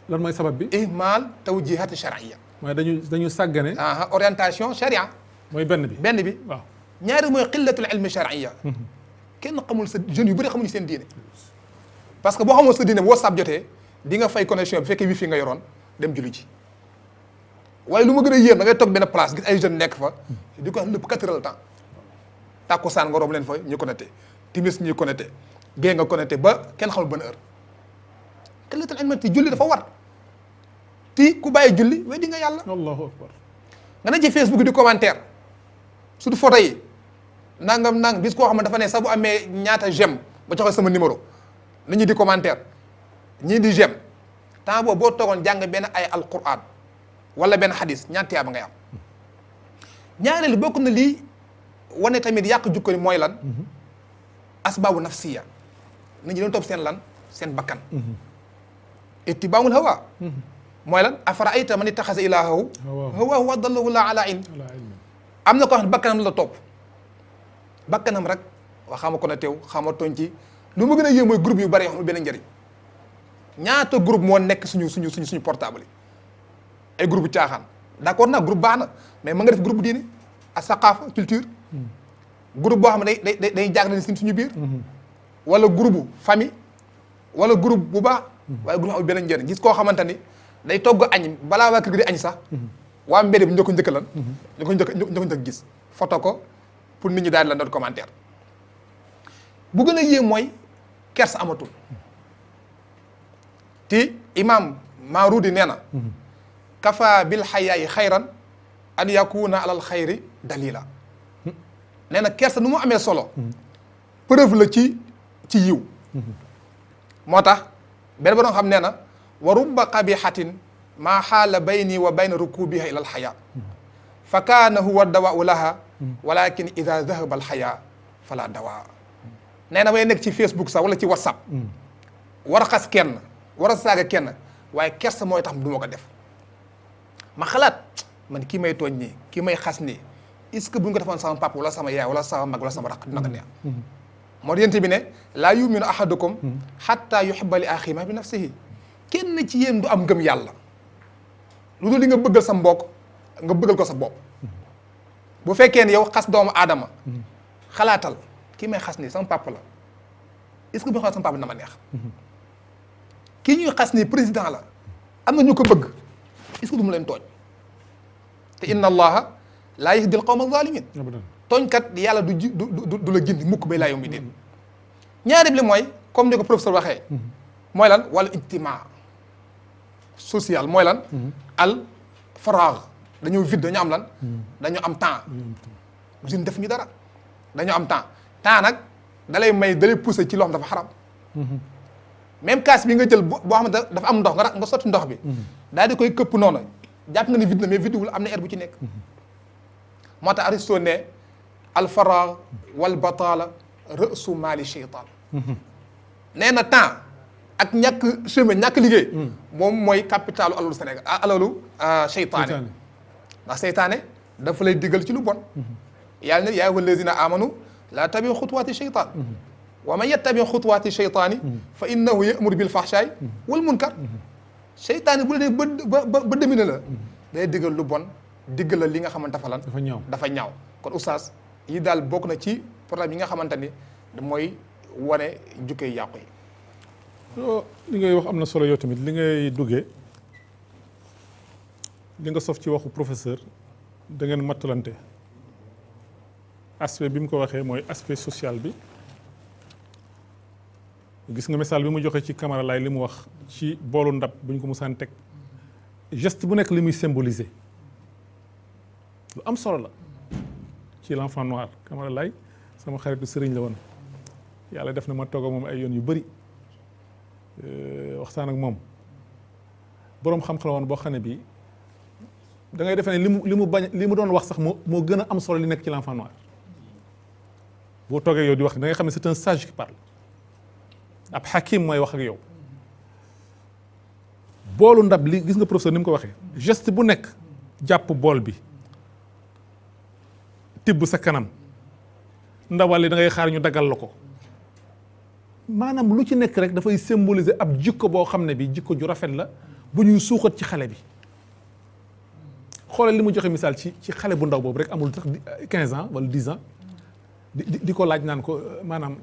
lan mooy sabab bi. ihmal tawjihati shar'iyya mooy dañu sàggane. orientation charia mooy benn bi. waaw ñaari mooy xillatul ilmi shar'iyya kenn xamul sa jeunes yu bëri xamuñu seen diine parce que boo xamul sa diine bu WhatsApp jotee di nga fay connexion bi fekkee wifi nga yoroon dem julli ji waaye lu ma gën a yéem da ngay toog benn place gis ay jeunes nekk fa di ko lépp 4 heures de temps tàkkusaan nga romb leen fa ñu connecté timis ñuy connecté gée nga connecté ba kenn xamul ban heure xillatul ilmi ti julli dafa war ti ku bàyyi julli way di nga yàlla allahu akbar. nga ne ci Facebook di commentaire surtout photo yi nangam bis koo xam ne dafa ne sax bu amee ñaata j'aime ba joxe sama numéro nit ñi di commentaire ñii di j'aime temps boobu boo toogoon jàng benn ay alquran wala benn xadis ñaata tiyaaba ngay am ñaareelu bokk na lii wane tamit yàq jukko ni mooy lan asbaabu nafsiya nit ñi doon topp seen lan seen bakkan ittibaamul hawa mooy lan afara ayta man ittaxasa ilaahahu hawaahu wa dallahu laa ala ilm am na ko xam ne bakkanam la topp bakkanam rek waa xama ko na teew xama tooñ ci lu ma gën a yéem mooy groupe yu bari yoo xam ne benn njëriñ ñaata groupe moo nekk suñu portable yi ay groupe caaxaan d'accord nag groupe baax na mais ma nga def groupe diine ak saqaafa culture groupe boo xam ne day jàngale suñu biir wala groupe famille wala groupe bu baax waaye groupe amul benn njëriñ gis koo xamante ni day togg añ balaa waa kër gi di añ sax waa mbedd bi ñoo ko njëkk lan ñoo ko njëkk gis photo ko pour nit ñi daal la doon commentaire bu gën a yéem mooy kersa amatul te imam Maarudi nee na kafa bil xayaayi xayran an yakuna alal xayri dalila nee na kersa nu mu amee solo preuve la ci yiw moo tax benn ba doon xam nee na wa rubba qabixatin maa xaala bayni wa bayna rukubiha ila alxaya fa kaana huwa dawau laha walakin ida dahaba alxaya fala dawa nee na may nekk ci Facebook sax wala ci WhatsApp war a xas kenn war a saaga kenn waaye kersa mooy tax du ma ko def ma xalaat man kii may tooñ nii kii may xas nii est-ce que bu ñu ko defoon sama papa wala sama yaay wala sama mag wala sama raq dina ko neex moo yente bi ne laa yuminu ahadukum xatta yuhibba li axi ma bi nafsihi kenn ci yéen du am ngëm yàlla lu dul li nga bëggal sa mbokk nga bëggal ko sa bopp bu fekkee ne yow xas doomu aadama xalaatal kii may xas nii sama papa la est-ce que bu ñu xas sama papa dina ma neex kii ñuy xas nii président la am na ñu ko bëgg est-ce que du mu leen tooñ te inna allaha laa yahdi al-qawma az-zalimin tooñkat yàlla du la gindi mukk bay laa yombi din ñaari bi mooy comme ni ko professeur waxee mooy lan wala ijtimaa social mooy lan al faraax dañoo vide dañu am lan dañu am temps duñ def ñu dara dañu am temps nag dalay pousser ci loo xam dafa xaram même kaas bi nga jël boo xam ne dafa am ndox nga sotti ndox bi daal di koy këpp noonu jàpp nga ni vide na mais vide wul am na air bu ci nekk moo tax Aristote ne alfarag wal batala ra'su maali cheytaan nee na temps ak ñàkk chemin ñàkk liggéey moom mooy capitalu alalu Sénégal alalu cheytaane ndax seytaane dafa lay diggal ci lu bon yàlla ne yaa ayyuha allazina amanu laa tabi xutuwaati cheytaan wa man yattabi xutuwaati cheytaani fa innahu ya'muru bil fahshaay wal munkar seytaane bu la dee ba demine la day diggal lu bon diggal la li nga xamante fa lan dafa ñaaw kon oustaz yi daal bokk na ci problème yi nga xamante ni mooy wane jukkee yàqu yi li ngay wax am na solo yow tamit li ngay duggee li nga sof ci waxu professeur da ngeen mattalante aspect bi mu ko waxee mooy aspect social bi gis nga misaal bi mu joxe ci Camara Laye li mu wax ci boolu ndab bu ñu ko musaan teg geste bu nekk li muy symboliser lu am solo la ci l'enfant noir Camara Laye sama xaritu sëriñ la woon yàlla def na ma toog ak moom ay yoon yu bëri waxtaan ak moom boroom xam-xam la woon boo xam ne bii da ngay defee ne li mu doon wax sax moo gën a am solo li nekk ci l'enfant noir boo toogee yow di wax da ngay xam ne c'est un sage qui parle ab hakim mooy wax ak yow boolu ndab li gis nga professeur ni mu ko waxee geste bu nekk jàpp bool bi tibb sa kanam ndawal li da ngay xaar ñu daggal la ko maanaam lu ci nekk rek dafay symboliser ab jikko boo xam ne bi jikko ju rafet la bu ñuy suuxat ci xale bi xoolal li mu joxe misaal ci xale bu ndaw boobu rek amul sax 15 ans wala 10 ans di ko laaj naan ko maanaam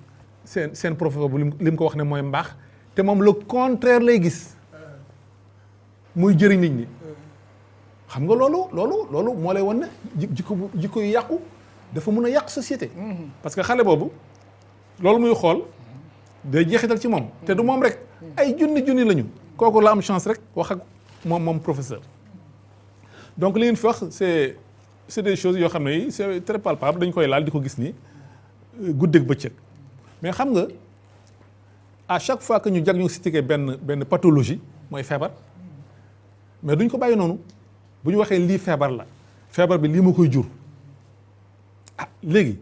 seen professeur bu li mu ko wax ne mooy mbaax te moom le contraire lay gis muy jëriñ nit ñi xam nga loolu moo lay wan ne jikko yu yàqu dafa mun a yàq société parce que xale boobu loolu muy xool day jeexital ci moom te du moom rek ay junni lañu kooku la am chance rek wax ak moom professeur donc li ngeen fi wax c'est des choses yoo xam ne yi c'est très palpable dañ koy laal di ko gis ni guddeeg bëccëg mais xam nga à chaque fois que ñu diagnostiqué benn pathologie mooy feebar mais duñ ko bàyyi noonu bu ñu waxee lii feebar la feebar bi lii ma koy jur ah léegi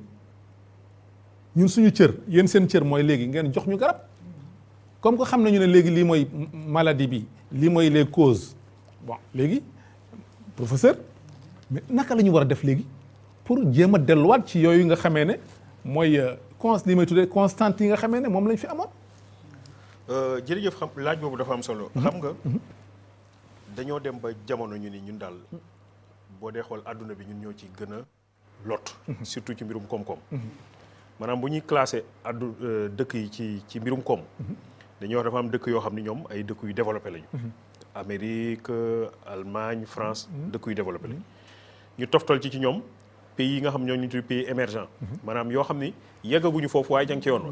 ñun suñu cër yéen seen cër mooy léegi ngeen jox ñu garab comme que xam nañu ne léegi lii mooy maladie bi lii mooy les causes bon léegi professeur mais naka la ñu war a def léegi pour jéem a delluwaat ci yooyu nga xamee ne mooy li may tuddee constante yi nga xamee ne moom lañ fi amoon. jërëjëf xam laaj boobu dafa am solo. xam nga dañoo dem ba jamono ñu ni ñun daal boo dee xool àdduna bi ñun ñoo ci gën a lot. surtout ci mbirum koom-koom. maanaam bu ñuy classé dëkk yi ci mbirum koom. dañuy wax dafa am dëkk yoo xam ni ñoom ay dëkk yu développé lañu. Amérique Allemagne France dëkk yu développé lañu. ñu toftal ci ñoom pays yi nga xam ñoo ñu tudd pays émergent maanaam yoo xam ni yeggaguñu foofu waaye ña ngi ci yoon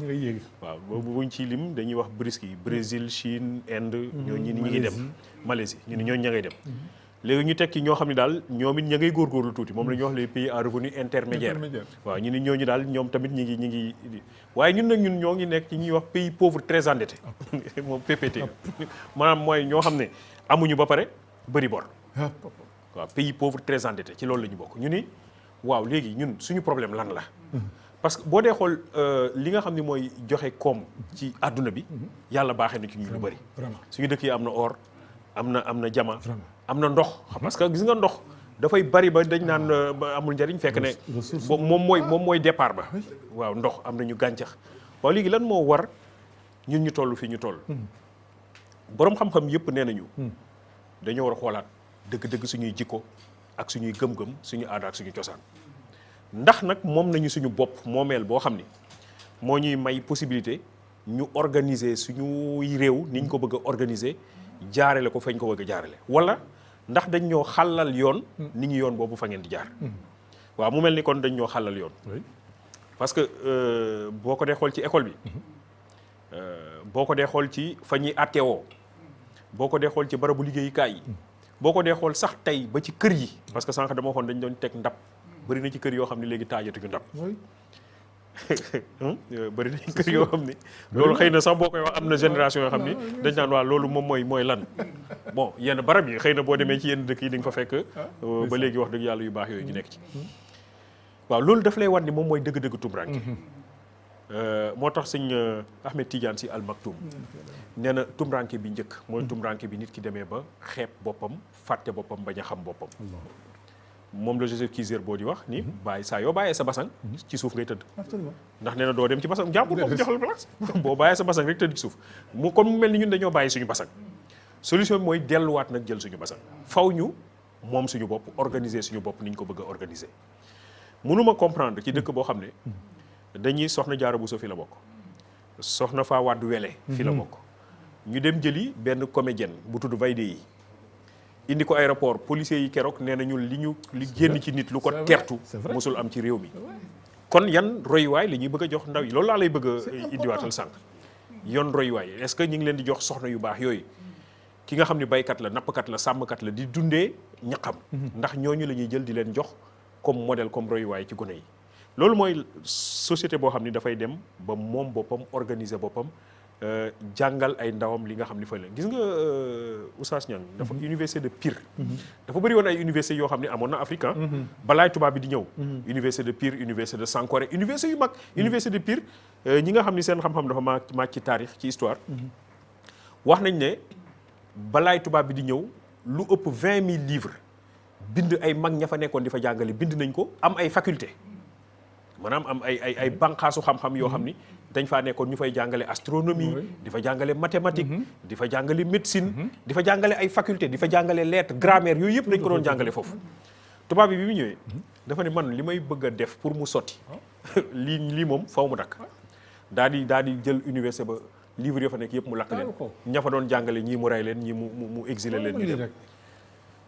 waaw boobu buñ ci lim dañuy wax BRICS yi Brésil Chine Inde ñooñu ñi ngi dem Malaisie ñu ni ñooñu ña ngay dem léegi ñu tekki ñoo xam ne daal ñoom it ña ngay góorgóorlu tuuti moom la ñuy wax les pays à revenu intermédiaire waaw ñu ni ñooñu daal ñoom tamit ñi ngi waaye ñun nag ñoo ngi nekk ci ñuy wax pays pauvre très endetté moom PPT maanaam mooy ñoo xam ne amuñu ba pare bëri bor waaw pays pauvre très endetté ci loolu la ñu bokk ñu ni waaw léegi ñun suñu problème lan la parce que boo dee xool li nga xam ne mooy joxe koom ci àdduna bi yàlla baaxee na ci ñu lu bëri suñu dëkk yi am na or am na jama am na ndox parce que gis nga ndox dafay bari ba dañ naan amul njariñ fekk ne moom mooy départ ba waaw ndox am nañu gàncax waaw léegi lan moo war ñun ñu toll fii ñu toll boroom xam-xam yëpp nee nañu dañoo war a xoolaat dëgg-dëgg suñuy jikko ak suñuy gëm-gëm suñu aada ak suñu cosaan ndax nag moom nañu suñu bopp moomeel boo xam ni moo ñuy may possibilité ñu organiser suñuy réew ni ñu ko bëgg a organiser jaarale ko fañ ko bëgg a jaarale wala ndax dañ ñoo xàllal yoon ni ñu yoon boobu fa ngeen di jaar waaw mu mel ni kon dañ ñoo xàllal yoon parce que boo ko dee xool ci école bi boo ko dee xool ci fa ñuy attewoo boo ko dee xool ci barabu liggéeyukaay yi boo ko dee xool sax tey ba ci kër yi parce que sànq dama waxoon dañ doon teg ndab bëri na ci kër yoo xam ne léegi taajatuñu ndab bëri nañ kër yoo xam ni loolu xëy na sax boo koy wax am na génération yoo xam ni dañ naan waa loolu moom mooy lan bon yenn barab yi xëy na boo demee ci yenn dëkk yi di nga fa fekk ba léegi wax dëgg yàlla yu baax yooyu ñu nekk ci waaw loolu daf lay wan ni moom mooy dëgg-dëgg tumranke moo tax sëñ Ahmed Tidiane Sy Al Maktoum nee na tumranke bi njëkk mooy tumranke bi nit ki demee ba xeeb boppam fàtte boppam bañ a xam boppam moom la Joseph Kizerbo di wax ni bàyyi saa yoo bàyyee sa basang ci suuf ngay tëdd ndax nee na doo dem ci basang jàmbur boobu joxal place boo bàyyee sa basang rek tëdd ci suuf mu kon mu mel ni ñun dañoo bàyyi suñu basang solution bi mooy delluwaat nag jël suñu basang faw ñu moom suñu bopp organiser suñu bopp ni ñu ko bëgg a organiser mënuma comprendre ci dëkk boo xam ne dañuy soxna Jaara Buso fi la bokk soxna Faa Wàdd Wele fi la bokk ñu dem jëli benn comédienne bu tudd Vayde yi indi ko aéroport policiers yi keroog nee nañu li génn ci nit lu ko tertu mosul am ci réew mi kon yan royuwaay la ñuy bëgg a jox ndaw yi loolu laa lay bëgg a indiwaatal sànq yoon royuwaay est-ce que ñu ngi leen di jox soxna yu baax yooyu ki nga xam ne baykat la nappkat la sàmmkat la di dundee ñaqam ndax ñooñu la ñuy jël di leen jox comme modèle comme royuwaay ci gone yi loolu mooy société boo xam ni dafay dem ba moom boppam organiser boppam jàngal ay ndawam li nga xam ni fa leen gis nga Oustaz Niang dafa université de Pire dafa bëri woon ay université yoo xam ne amoon na Afrique balaay tubaab bi di ñëw université de Pire université de Sankoré université yu mag université de Pire ñi nga xam ni seen xam-xam dafa màcc ci taarix ci histoire wax nañ ne balaay tubaab bi di ñëw lu ëpp 20 000 livres bind ay mag ña fa nekkoon di fa jàngale bind nañ ko am ay faculté maanaam am ay banqaasu xam-xam yoo xam ni dañ faa nekkoon ñu fay jàngale astronomie di fa jàngale mathématique di fa jàngale médecine di fa jàngale ay faculté di fa jàngale lettres grammaire yooyu yëpp dañ ko doon jàngale foofu tubaab bi mu ñëwee dafa ne man li may bëgg a def pour mu sotti lii moom faw mu dakk daal di jël université ba livre yoo fa nekk yëpp mu lakk leen ña fa doon jàngale ñii mu rey leen ñii mu exilé leen ñu dem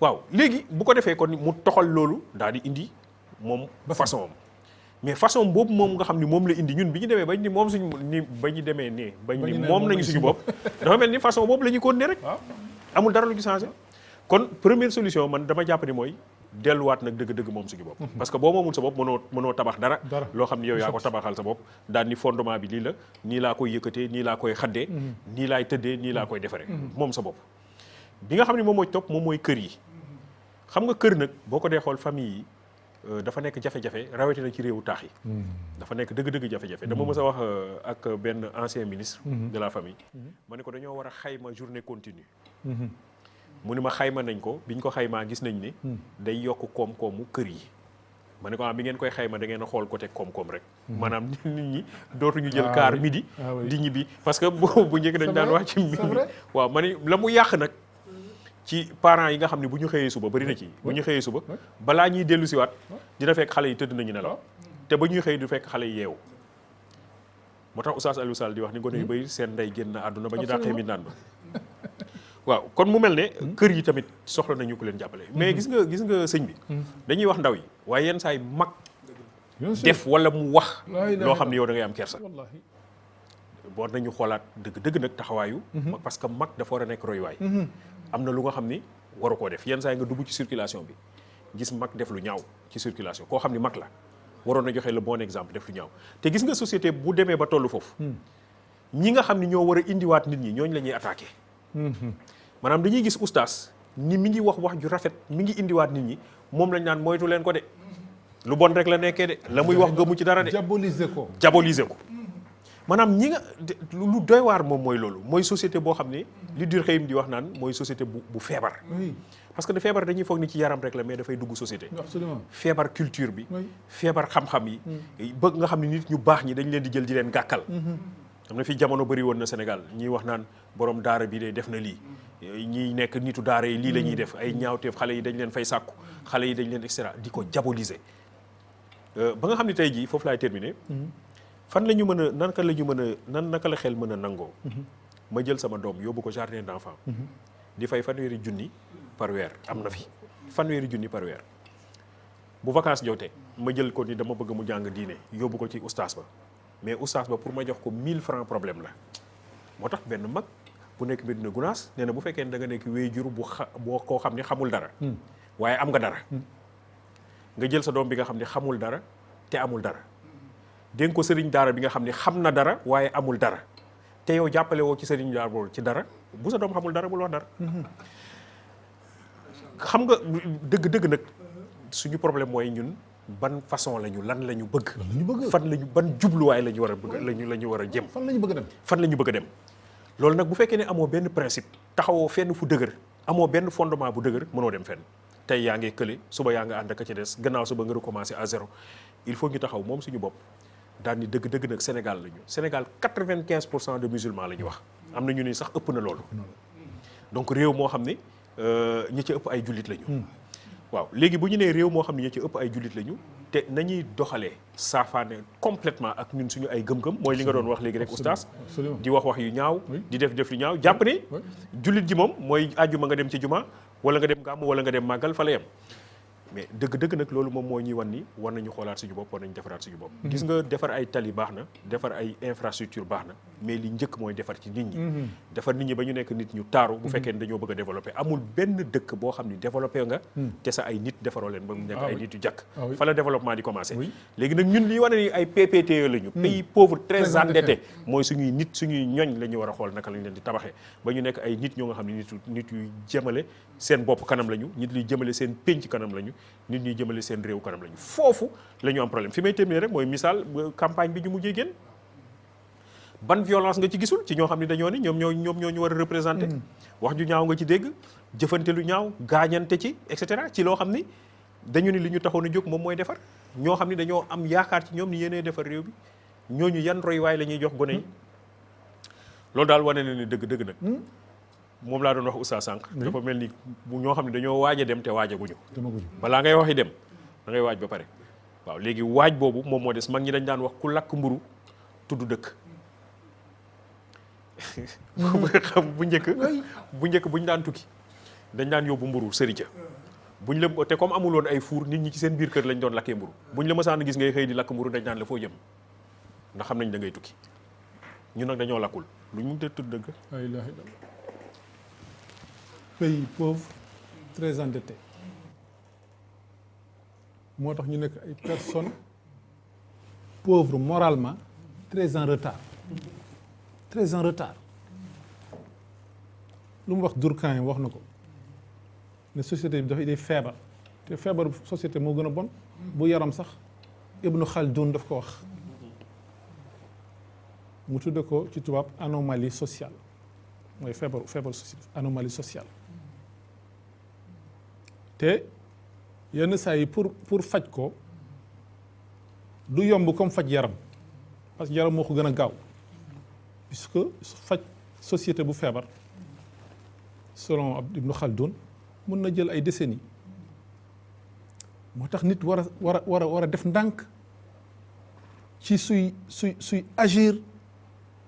waaw léegi bu ko defee kon mu toxal loolu daal di indi moom façon am mais façon boobu moom nga xam ni moom la indi ñun bi ñu demee bañ ni moom suñu ni ba ñu demee nii bañ ni moom nañu suñu bopp dafa mel ni façon boobu la ñuy continuer rek amul dara lu ci changé kon première solution man dama jàpp ni mooy delluwaat nag dëgg-dëgg moom suñu bopp parce que boo moomul sa bopp mënoo tabax dara loo xam ni yow yaa ko tabaxal sa bopp daal ni fondement bi lii la nii laa koy yëkkatee nii laa koy xaddee nii laay tëddee nii laa koy defaree moom sa bopp bi nga xam ne moom mooy topp moom mooy kër yi xam nga kër nag boo ko dee xool famille yi dafa nekk jafe-jafe rawatina ci réewu taax yi dafa nekk dëgg-dëgg jafe-jafe dama mës a wax ak benn ancien ministre de la famille ma ne ko dañoo war a xayma journée continue mu ni ma xayma nañ ko biñ ko xaymaa gis nañ ne day yokk koom-koomu kër yi ma ne ko bi ngeen koy xayma da ngeen a xool côté koom-koom rek maanaam nit ñi dootuñu jël car midi di ñibbi parce que bu njëkk dañ daan wax ci midi waaw ma ni la mu yàq nag ci parents yi nga xam ne bu ñu xëyee suba bari na ci bu ñu xëyee suba balaa ñuy dellu siwaat dina fekk xale yi tëdd nañu nelaw te ba ñuy xëy du fekk xale yi yeewu moo tax Oustaz Aliou Sall di wax ni gone yu bëri seen ndey génn na àdduna ba ñu dàqee mi naan ba waaw kon mu mel ne kër yi tamit soxla nañu ko leen jàppale mais gis nga sëñ bi dañuy wax ndaw yi waaye yenn saa yi mag def wala mu wax loo xam ne yow da ngay am kersa war nañu xoolaat dëgg nag taxawaayu parce que mag dafa war a nekk royuwaay am na lu nga xam ni waru koo def yenn saa yi nga dugg ci circulation bi gis mag def lu ñaaw ci circulation koo xam ni mag la waroon na joxe le bon exemple def lu ñaaw te gis nga société bu demee ba tollu foofu ñi nga xam ni ñoo war a indiwaat nit ñi ñooñu la ñuy attaqué maanaam dañuy gis oustaz ni mi ngi wax ju rafet mi ngi indiwaat nit ñi moom lañ naan moytu leen ko de lu bon rek la nekkee de la muy wax gëmu ci dara de diaboliser ko maanaam ñi nga lu doy waar moom mooy loolu mooy société boo xam ne li dur xëyim di wax naan mooy société bu feebar parce que de feebar dañuy foog ni ci yaram rek la mais dafay dugg société feebar culture bi feebar xam-xam yi bëgg nga xam ne nit ñu baax ñi dañ leen di jël di leen gàkkal am na fi jamono bëri woon na Sénégal ñiy wax naan borom daara bi de def na lii ñiy nekk nitu daara yi lii la ñuy def ay ñaawteef xale yi dañ leen fay sàkku xale yi dañ leen et cetera di ko diaboliser ba nga xam ne tey jii foofu laay terminer fan la ñu mën a naka la ñu mën a naka la xel mën a nangoo ma jël sama doom yóbbu ko jardin d'enfant di fay fanweeri junni par weer am na fi fanweeri junni par weer bu vacances jotee ma jël ko ni dama bëgg mu jàng diine yóbbu ko ci oustaz ba mais oustaz ba pour ma jox ko 1000 francs problème la moo tax benn mag bu nekk Médina Gounass nee na bu fekkee ne da nga nekk waajur boo koo xam ne xamul dara waaye am nga dara nga jël sa doom bi nga xam ne xamul dara te amul dara dénk ko sëriñ daara bi nga xam ne xam na dara waaye amul dara te yow jàppale woo ci sëriñ daara boobu ci dara bu sa doom xamul dara bul wax dara. xam nga dëgg nag suñu problème mooy ñun ban façon lan la ñu bëgg. fan la ñu ban jubluwaay la ñu war a bëgg la ñu war a jëm. fan la ñu bëgg a dem. fan la ñu bëgg a dem loolu nag bu fekkee ne amoo benn principe taxawoo fenn fu dëgër amoo benn fondement bu dëgër mënoo dem fenn tey yaa ngi kële suba yaa nga ànd ak ci des gannaaw suba nga recommencer à zéro il faut ñu taxaw moom suñu bopp daal ni dëgg nag Sénégal la ñu Sénégal 95% de musulmans la ñu wax am na ñu ni sax ëpp na loolu donc réew moo xam ne ñi ci ëpp ay jullit la ñu waaw léegi bu ñu nee réew moo xam ne ñi ci ëpp ay jullit la ñu te nañuy doxalee saafaane complètement ak ñun suñu ay gëm-gëm mooy li nga doon wax léegi rek oustaz di wax yu ñaaw di def yu ñaaw jàpp ne jullit ji moom mooy àjjuma nga dem ci juma wala nga dem gàmm wala nga dem màggal fa la yem mais dëgg nag loolu moom moo ñuy wan ni war nañu xoolaat suñu bopp war nañu defaraat suñu bopp gis nga defar ay tali baax na defar ay infrastructure baax na mais li njëkk mooy defar ci nit ñi defar nit ñi ba ñu nekk nit ñu taaru bu fekkee ne dañoo bëgg a développé amul benn dëkk boo xam ni développé nga te sa ay nit defaroo leen ba mu nekk ay nit yu jàkk fa la développement di commencé léegi nag ñun li wane ni ay PPTE la ñu pays pauvre très endetté mooy suñuy nit suñuy ñoñ la ñu war a xool naka lañ leen di tabaxee ba ñu nekk ay nit ñoo nga xam ne nit yu jëmale seen bopp kanam lañu nit ñuy jëmale seen pénc kanam lañu nit ñuy jëmale seen réew kanam lañu foofu la ñu am problème fi may terminer rek mooy misaal campagne bi ñu mujjee génn ban violence nga ci gisul ci ñoo xam ne dañoo ni ñoom ñoo ñu war a représenter wax ju ñaaw nga ci dégg jëfante lu ñaaw gaañante ci et cetera ci loo xam ni dañu ni li ñu taxoon a jóg moom mooy defar ñoo xam ne dañoo am yaakaar ci ñoom ni yéenee defar réew bi ñooñu yan royuwaay la ñuy jox gone yi loolu daal wane na ni dëgg nag moom laa doon wax Oustaz sànq dafa mel ni ñoo xam ne dañoo waaj a dem te waajaguñu balaa ngay waxi dem da ngay waaj ba pare waaw léegi waaj boobu moom moo des mag ñi dañ daan wax ku lakk mburu tudd dëkk xam bu njëkk bu ñu daan tukki dañ daan yóbbu mburu sëri ca buñ la te comme amuloon ay four nit ñi ci seen biir kër lañ doon lakkee mburu buñ la mësaan gis ngay xëy di lakk mburu dañ daan la foo jëm ndax xam nañ da ngay tukki ñun nag dañoo lakkul luñ mun te tudd dëgg la ilaha illallah pays pauvre très endetté moo tax ñu nekk ay personnes pauvres moralement très en retard lu mu wax Durkheim wax na ko ne société bi dafay day feebar te feebaru société moo gën a bon bu yaram sax Ibnu Khaldun daf ko wax mu tudde ko ci tubaab anomalie sociale mooy feebaru société anomalie sociale te yenn saa yi pour faj ko du yomb comme faj yaram parce que yaram moo ko gën a gaaw puisque faj société bu feebar selon Ibnu Khaldun mën na jël ay décennies moo tax nit war a def ndànk ci suy agir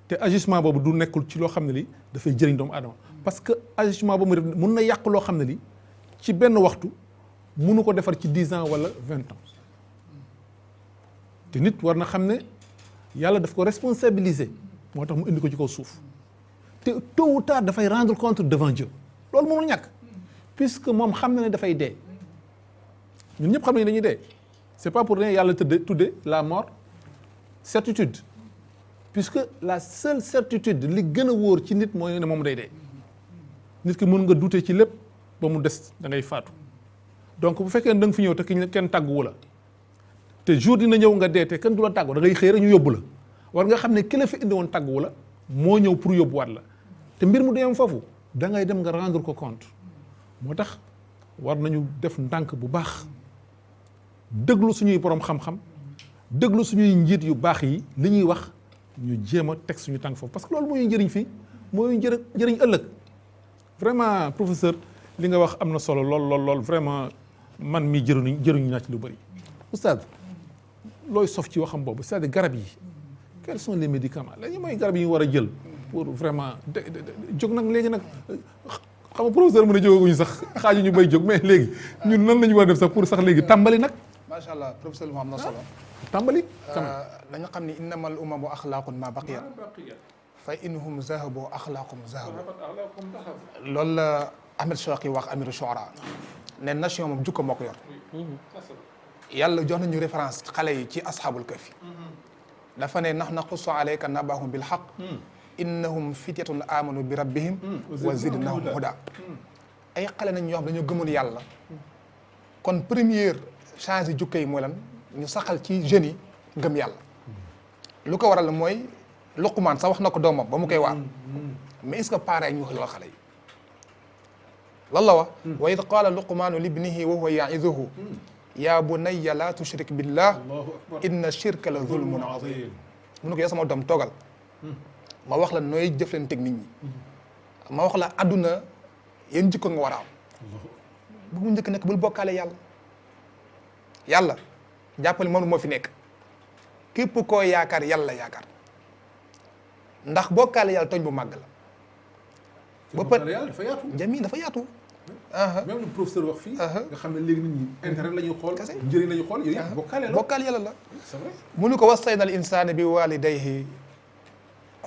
te agissement boobu du nekkul ci loo xam ne li dafay jëriñ doomu aadama parce que agissement boobu mën na yàq loo xam ne li ci benn waxtu mënu ko defar ci 10 ans wala 20 ans te nit war na xam ne yàlla daf ko responsabiliser moo tax mu indi ko ci kaw suuf te tôt ou tard dafay rendre compte devant Dieu loolu mënul ñàkk puisque moom xam na ne dafay dee ñun ñëpp xam nañ dañuy dee c'est pas pour rien yàlla tudde la mort certitude puisque la seule certitude li gën a wóor ci nit mooy ne moom day dee nit ki mën nga douter ci lépp ba mu des da ngay faatu donc bu fekkee da nga fi ñëw te kenn tàgguwu la te jour dina ñëw nga dee te kenn du la tàggu da ngay xëy rek ñu yóbbu la war nga xam ne ki la fi indi woon tàgguwu la moo ñëw pour yóbbuwaat la te mbir mu dem foofu da ngay dem nga rendre ko compte moo tax war nañu def ndànk bu baax déglu suñuy borom xam-xam déglu suñuy njiit yu baax yi li ñuy wax ñu jéem a teg suñu tànk foofu parce que loolu mooy njëriñ fii mooy njëriñ ëllëg vraiment professeur li nga wax am na solo lool vraiment man mii jëriñu naa ci lu bëri. oustaz looy sof ci waxam boobu c'est-à-dire garab yi quels sont les médicaments léegi mooy garab yi ñu war a jël pour vraiment jóg nag léegi nag xam nga professeur mën a jógaguñu sax xaaju ñu bay jóg mais léegi ñun nan la ñu war a def sax pour sax léegi tàmbali nag. macha allah professeur lu am na solo. tàmbali. dañu xam ni innamal umamu axlaaqun ma baqiyat fa innahum zahabu axlaaqum zahabu loolu la Ahmed Shawqi wax amiru shuara ne nation moom jukko moo ko yor. yàlla jox nañu référence xale yi ci asxaabul kahfi dafa ne nahnu naqussu alayka nabahum bil haqq innahum fityatun amanu bi rabbihim wa zidnahum huda ay xale nañ ñoo xam dañoo gëmoon yàlla kon première changé jukka yi mooy lan ñu saxal ci jeunes yi gëm yàlla lu ko waral mooy Luqmaan sax wax na ko doomam ba mu koy waar mais est-ce que parents yi ñu wax loolu xale yi lan la wax wa id qaala luqmaanu libnihi wa huwa ya'izuhu yaa bunayya laa tushrik billah inna shirka la zulmun azim mu ne ko yow sama doom toogal ma wax la nooy jëflanteeg nit ñi ma wax la adduna yéen jikko nga war a am bu mu njëkk nekk bul bokkaale yàlla yàlla jàppale moom moo fi nekk képp koo yaakaar yàlla yaakaar ndax bokkaale yàlla tooñ bu màgg la ba pare yàlla dafa yaatu jami dafa yaatu même le professeur wax fii nga xam ne léegi nit ñi intérêt la ñuy xool njëriñ la ñuy xool yooyu bokkaale yàlla la c'est vrai mu nu ko wassayna al insana bi walidayhi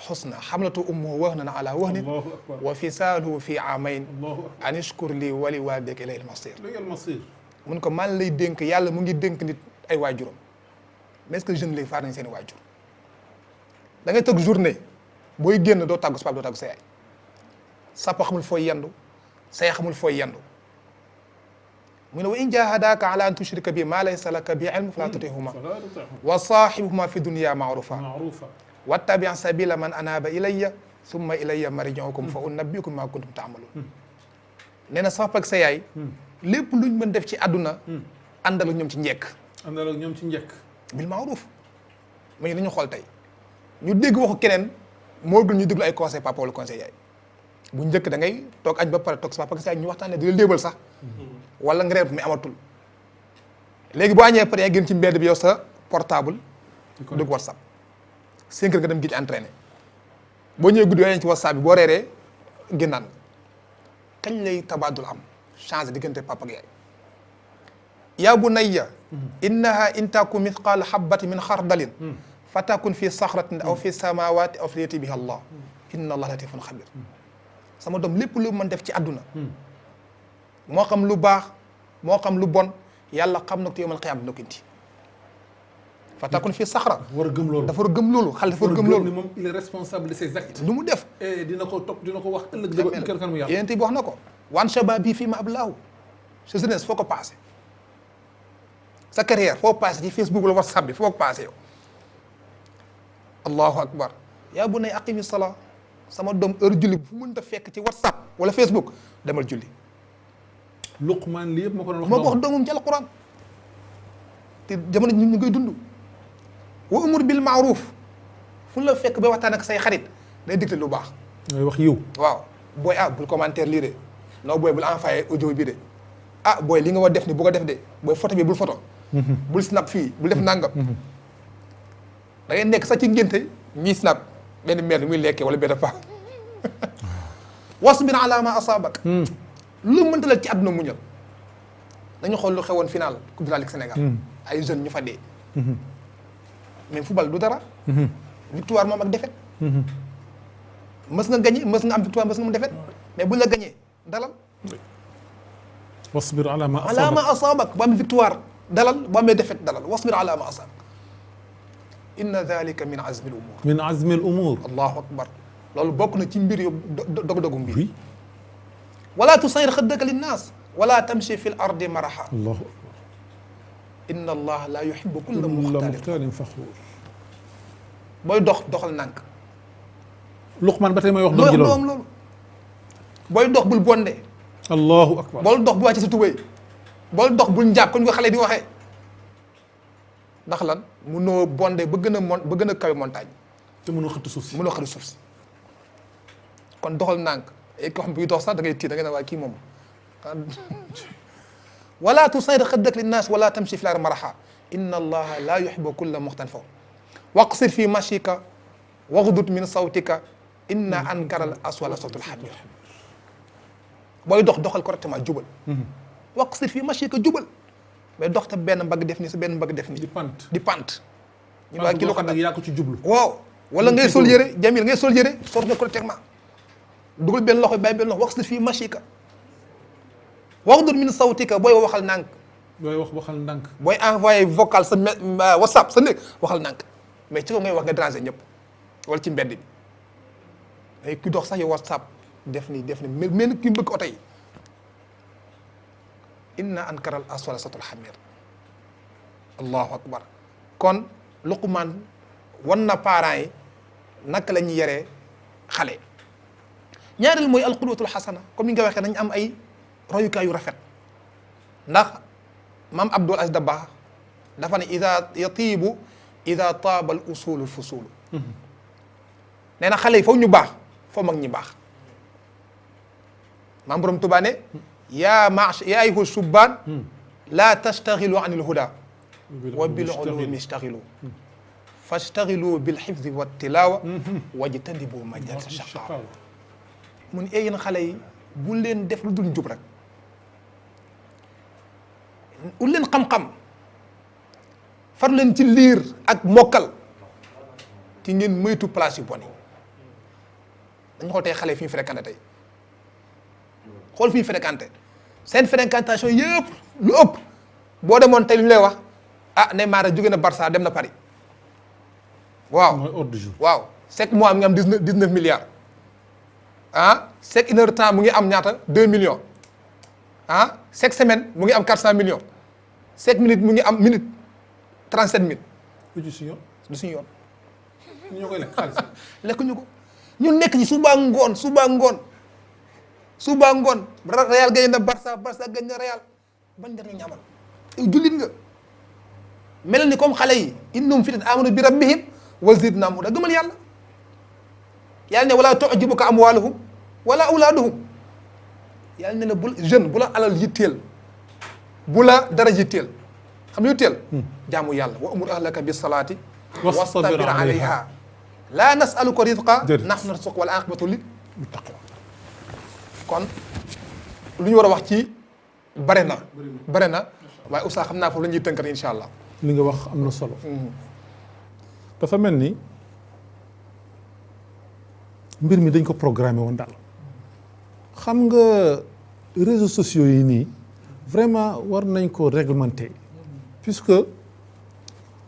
xusna xamlatu ummuhu wahnan ala wahnin allahu akbar wa fisaaluhu fi amayn allahu akbar an ishkur lii wa li walidayka ilayhi al masir léegi al masir mun ko man lay dénk yàlla mu ngi dénk nit ay waajuram mais est-ce que jeune léegi faar nañ seen i waajur da ngay toog journée booy génn doo tàggu sa papa doo tàggu sa yaay sa papa xamul fooy yendu sa yaay xamul fooy yendu mu ne wa in jahadaka ala an tushrika bi ma laysa laka bi ilm fala tutihuma wa saahibuhuma fi dunya maarufa wattabi sabila man anaba ilayya summa ilayya marji'ukum fa unabbiukum ma kuntum ta'malun nee na sa papa ak sa yaay lépp luñ mën def ci àdduna àndal ak ñoom ci njekk àndal ak ñoom ci njekk bil maaruf ma ñu dañu xool tey ñu dégg waxu keneen moo gën ñu déglu ay conseil papa wala conseil yaay bu njëkk da ngay toog añ ba pare toog sa papa ak sa yaay ñu waxtaanee di la léebal sax wala nga reer mi amatul léegi boo añee pare yaa génn ci mbedd bi yow sa portable dugg whatsapp 5 heures nga dem gi ci entraîné boo ñëwee guddi yooyu ci whatsapp bi boo reeree génnaan nga kañ lay tabaadul am changé diggante papa ak yaay yaa bunayya innaha in taku mithqaala habbati min xardalin fa takun fi saxratin aw fi samawati aw fi yati biha allah inna allah latifun xabir sama doom lépp lu mën def ci àdduna moo xam lu baax moo xam lu bon yàlla xam na ko te yawmal qiyaama dina ko indi fa takun fi saxra war a gëm loolu dafa war a gëm loolu xale dafa war a gëm loolu moom il est responsable de ses actes lu mu def et dina ko topp dina ko wax ëllëg kër kan mu yàlla yéen bi wax na ko wan shababi fii ma ablaahu sa jeunesse foo ko passé sa carrière foo passé ci Facebook wala WhatsApp bi foo ko passé yow allahu akbar yaa bunay aqimi salaa sama doom heure julli bu fu mënta fekk ci WhatsApp wala Facebook demal julli Luqmaan lii yëpp moo ko doon wax moo ko wax doomam ci alquran te jamono ñu ngi koy dund wa umur bil maaruf fu la fekk ba waxtaan ak say xarit day digte lu baax ngay wax yiw waaw booy bul commentaire lii de non booy bul envoyé audio bi de booy li nga war def ni bu ko def de booy photo bi bul photo bul snap fii bul def nangam da ngay nekk sax ci ngénte ñii snap benn mère muy lekkee wala benn fa wasbir ala ma asabak lu mënta la ci àdduna muñal dañu xool lu xewoon final coupe de la Ligue Sénégal ay jeunes ñu fa dee mais football du dara victoire moom ak défaite mës nga gagné mës nga am victoire mës nga am défaite mais buñ la gagné dalal wasbir ala ma asabak boo amee victoire dalal boo amee défaite dalal wasbir ala ma asabak inna dhalika min azmi al umur min azmi al umur allahu akbar loolu bokk na ci mbir yu dog-dogu mbir wala tusayir xaddaka linnaas wala tamshi fi l ardi maraha allahu akbar inna allah la yuhibbu kulla muxtaalin faxuur booy doxal nànk Luqmaan ba tey may wax doom loolu booy dox bul bonde allahu akbar bool dox bu wàcc sa tubéy bool dox bul njàpp kon ko xale di waxee ndax lan munoo bonde ba gën a kawe montagne te mënoo xëtt suuf si mënoo xëtt suuf si kon doxal nànk et ko xam bi dox sax da ngay tiit da ngay ne waaye kii moom wala tusayir xaddaka linnaas wala tamshi fi l ardi maraha inna allaha la yuhibbu kulla muxtan faw waqsir fi mashika waghdud min sawtika inna ankara al aswala sawtul hamir booy doxal correctement jubal waqsir fi mashika jubal mais dox te benn mbagg def nii sa benn mbagg def nii di pant ñu waa kii la ko nag yaa ko ci jublu waaw wala ngay sol yére jamil ngay sol yére sor nga correctement dugal benn loxo bàyyi benn loxo waqsir fi mashika waghdud min sawtika booy waxal nànk booy waxal ndànk booy envoyé vocal sa WhatsApp sa néeg waxal nànk mais ci ko ngay wax nga déranger ñëpp wala ci mbedd bi ay ku dox sax yow WhatsApp def ni mel ni ki bëgg oto yi inna ankaral aswala satul xamir allahu akbar kon Luqmaan wan na parents yi naka la ñuy yaree xale ñaareel mooy alqudwatul xasana comme ni nga waxee nañ am ay royukaay yu rafet ndax maam Abdul Aziz Dabakh dafa ne ida taaba al usulu fusulu nee na xale yi foofu ñu baax foofu mag ñi baax maam borom Tuubaa ne yaa ayyuha subbaan laa tastaxilu an il huda wa bil ulumi istaxilu fastaxilu bil xifdi wa tilawa wajtanibu majalisa shaqaawa mu ne yéen xale yi bu leen def lu dul njub rek ut leen xam-xam far leen ci liir ak mokkal ci ngeen moytu place yu bon yi dañu xool tey xale yi fi ñu fréquenté tey xool fi ñu fréquenté seen fréquentation yëpp lu ëpp boo demoon tey lu ñu lay wax ah Neymar jóge na Barça dem na Paris waaw mooy ordre du jour. waaw chaque mois mu ngi am 19 milliards ah chaque une heure de temps mu ngi am ñaata 2 millions ah chaque semaine mu ngi am 400 millions chaque minute mu ngi am minute 37 minutes lu ci suñu yoon. du suñu yoon ñoo koy lekk xaalis. lekkuñu ko ñu nekk ci suba ngoon Real gañ na Barça gañ na Real bañ njëriñ ñamal jullit nga mel ni comme xale yi innahum fityatun aamanu bi rabbihim wa zidnaahum hudaa gëmal yàlla yàlla ne wala tu'jibuka amwaaluhum wala awlaaduhum yàlla ne la bul jeune bu la alal yitteel bu la dara yitteel xam nga yitteel jaamu yàlla wa amur ahlaka bis salaati wastabir alayha laa nasaluka rizqa nahnu narzuquka wal aqibatu lit taqwa kon lu ñu war a wax ci bare na waaye Oustaz xam naa foofu la ñuy tënkat incha allah. li nga wax am na solo. dafa mel ni mbir mi dañ ko programmé woon daal. xam nga réseaux sociaux yi nii vraiment war nañ ko réglementer puisque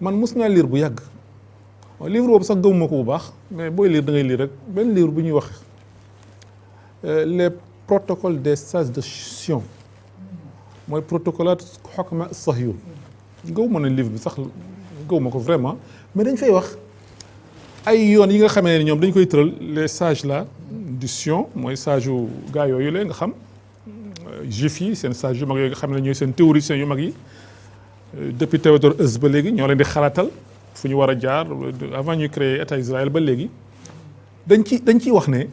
man mos naa lire bu yàgg livre boobu sax gëmuma ko bu baax mais booy lire da ngay lire rek benn livre bu ñuy wax les protocoles des sages de Sion mooy protocolaat xokma Sahyun gëwuma ne livre bi sax gëwuma ko vraiment mais dañ fay wax ay yoon yi nga xamee ne ñoom dañ koy tëral les sages là du Sion mooy sage yu gars yooyu la nga xam juif yi seen sage yu mag yooyu nga xam ne ñooy seen théoriciens yu mag yi depuis Théodore Heuss ba léegi ñoo leen di xalaatal fu ñu war a jaar avant ñu créer état Israël ba léegi dañ ciy wax ne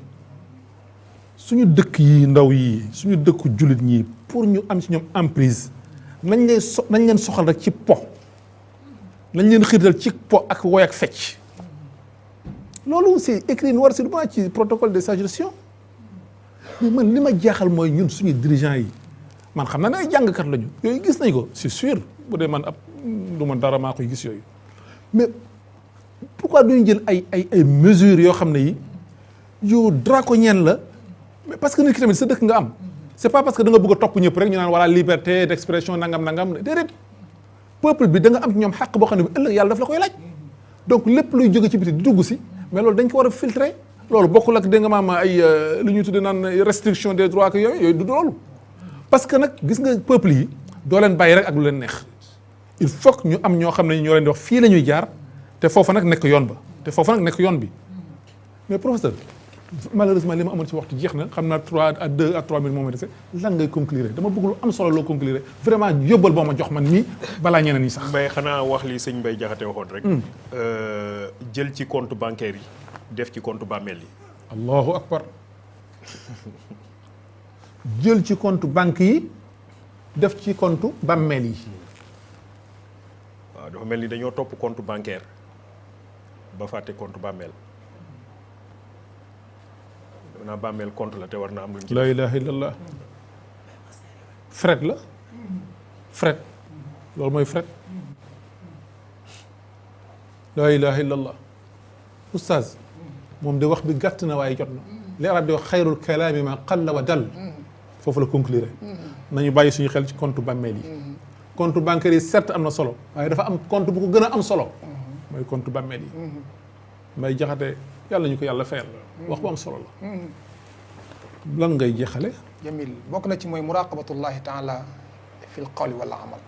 suñu dëkk yi ndaw yi suñu dëkku jullit ñi pour ñu am ci ñoom emprise nañ leen soxal rek ci po nañ leen xiirtal ci po ak woy ak fecc loolu c'est écrit noir sur blanc ci protocole des sages de Sion mais man li ma jaaxal mooy ñun suñu dirigeants yi man xam naa ne ay jàngkat lañu yooyu gis nañ ko c'est sûr bu dee man ab du ma dara maa koy gis yooyu mais pourquoi duñu jël ay mesures yoo xam ne yi yu draconiennes la mais parce que nit ki tamit sa dëkk nga am c'est pas parce que da nga bëgg a topp ñëpp rek ñu naan voilà liberté d'expression nangam déedéet peuple bi da nga am ci ñoom xàq boo xam ne bi ëllëg yàlla daf la koy laaj donc lépp luy jóge ci biti di dugg si mais loolu dañ ko war a filtrer loolu bokkul ak da nga maam ay lu ñuy tuddee naan restriction des droits ak yooyu du loolu parce que nag gis nga peuple yi doo leen bàyyi rek ak lu leen neex il faut que ñu am ñoo xam ne ñoo leen di wax fii la ñuy jaar te foofa nag nekk yoon ba te foofa nag nekk yoon bi mais professeur malheureusement li ma amoon ci waxtu jeex na xam naa 3 à 3 minutes moo ma dese lan ngay conclure dama bëgg lu am solo loo conclure vraiment yóbbal boo ma jox man nii balaa ñeneen ñi sax. Mbaye xanaa wax li sëñ Mbaye Jaxate waxoon rek. jël ci compte bancaire yi def ci compte bàmmeel yi. allahu akbar jël ci compte banque yi def ci compte bàmmeel yi. waaw dafa mel ni dañoo topp compte bancaire ba fàtte compte bàmmeel. naa bàmmeel compte la te war na am luñ ci la ilaha illallah fret la fret loolu mooy fret la ilaha illallah oustaz moom de wax bi gàtt na waaye jot na li arab di wax xayrul kalaami ma qalla wa dal foofu la conclure nañu bàyyi suñu xel ci compte bàmmeel yi compte bancaire yi certes am na solo waaye dafa am compte bu ko gën a am solo mooy compte bàmmeel yi may jaxate yàlla ñu ko yàlla fayal wax bu am solo la lan ngay jeexale jamil bokk na ci mooy muraqabatullahi taala fil qawli wala amal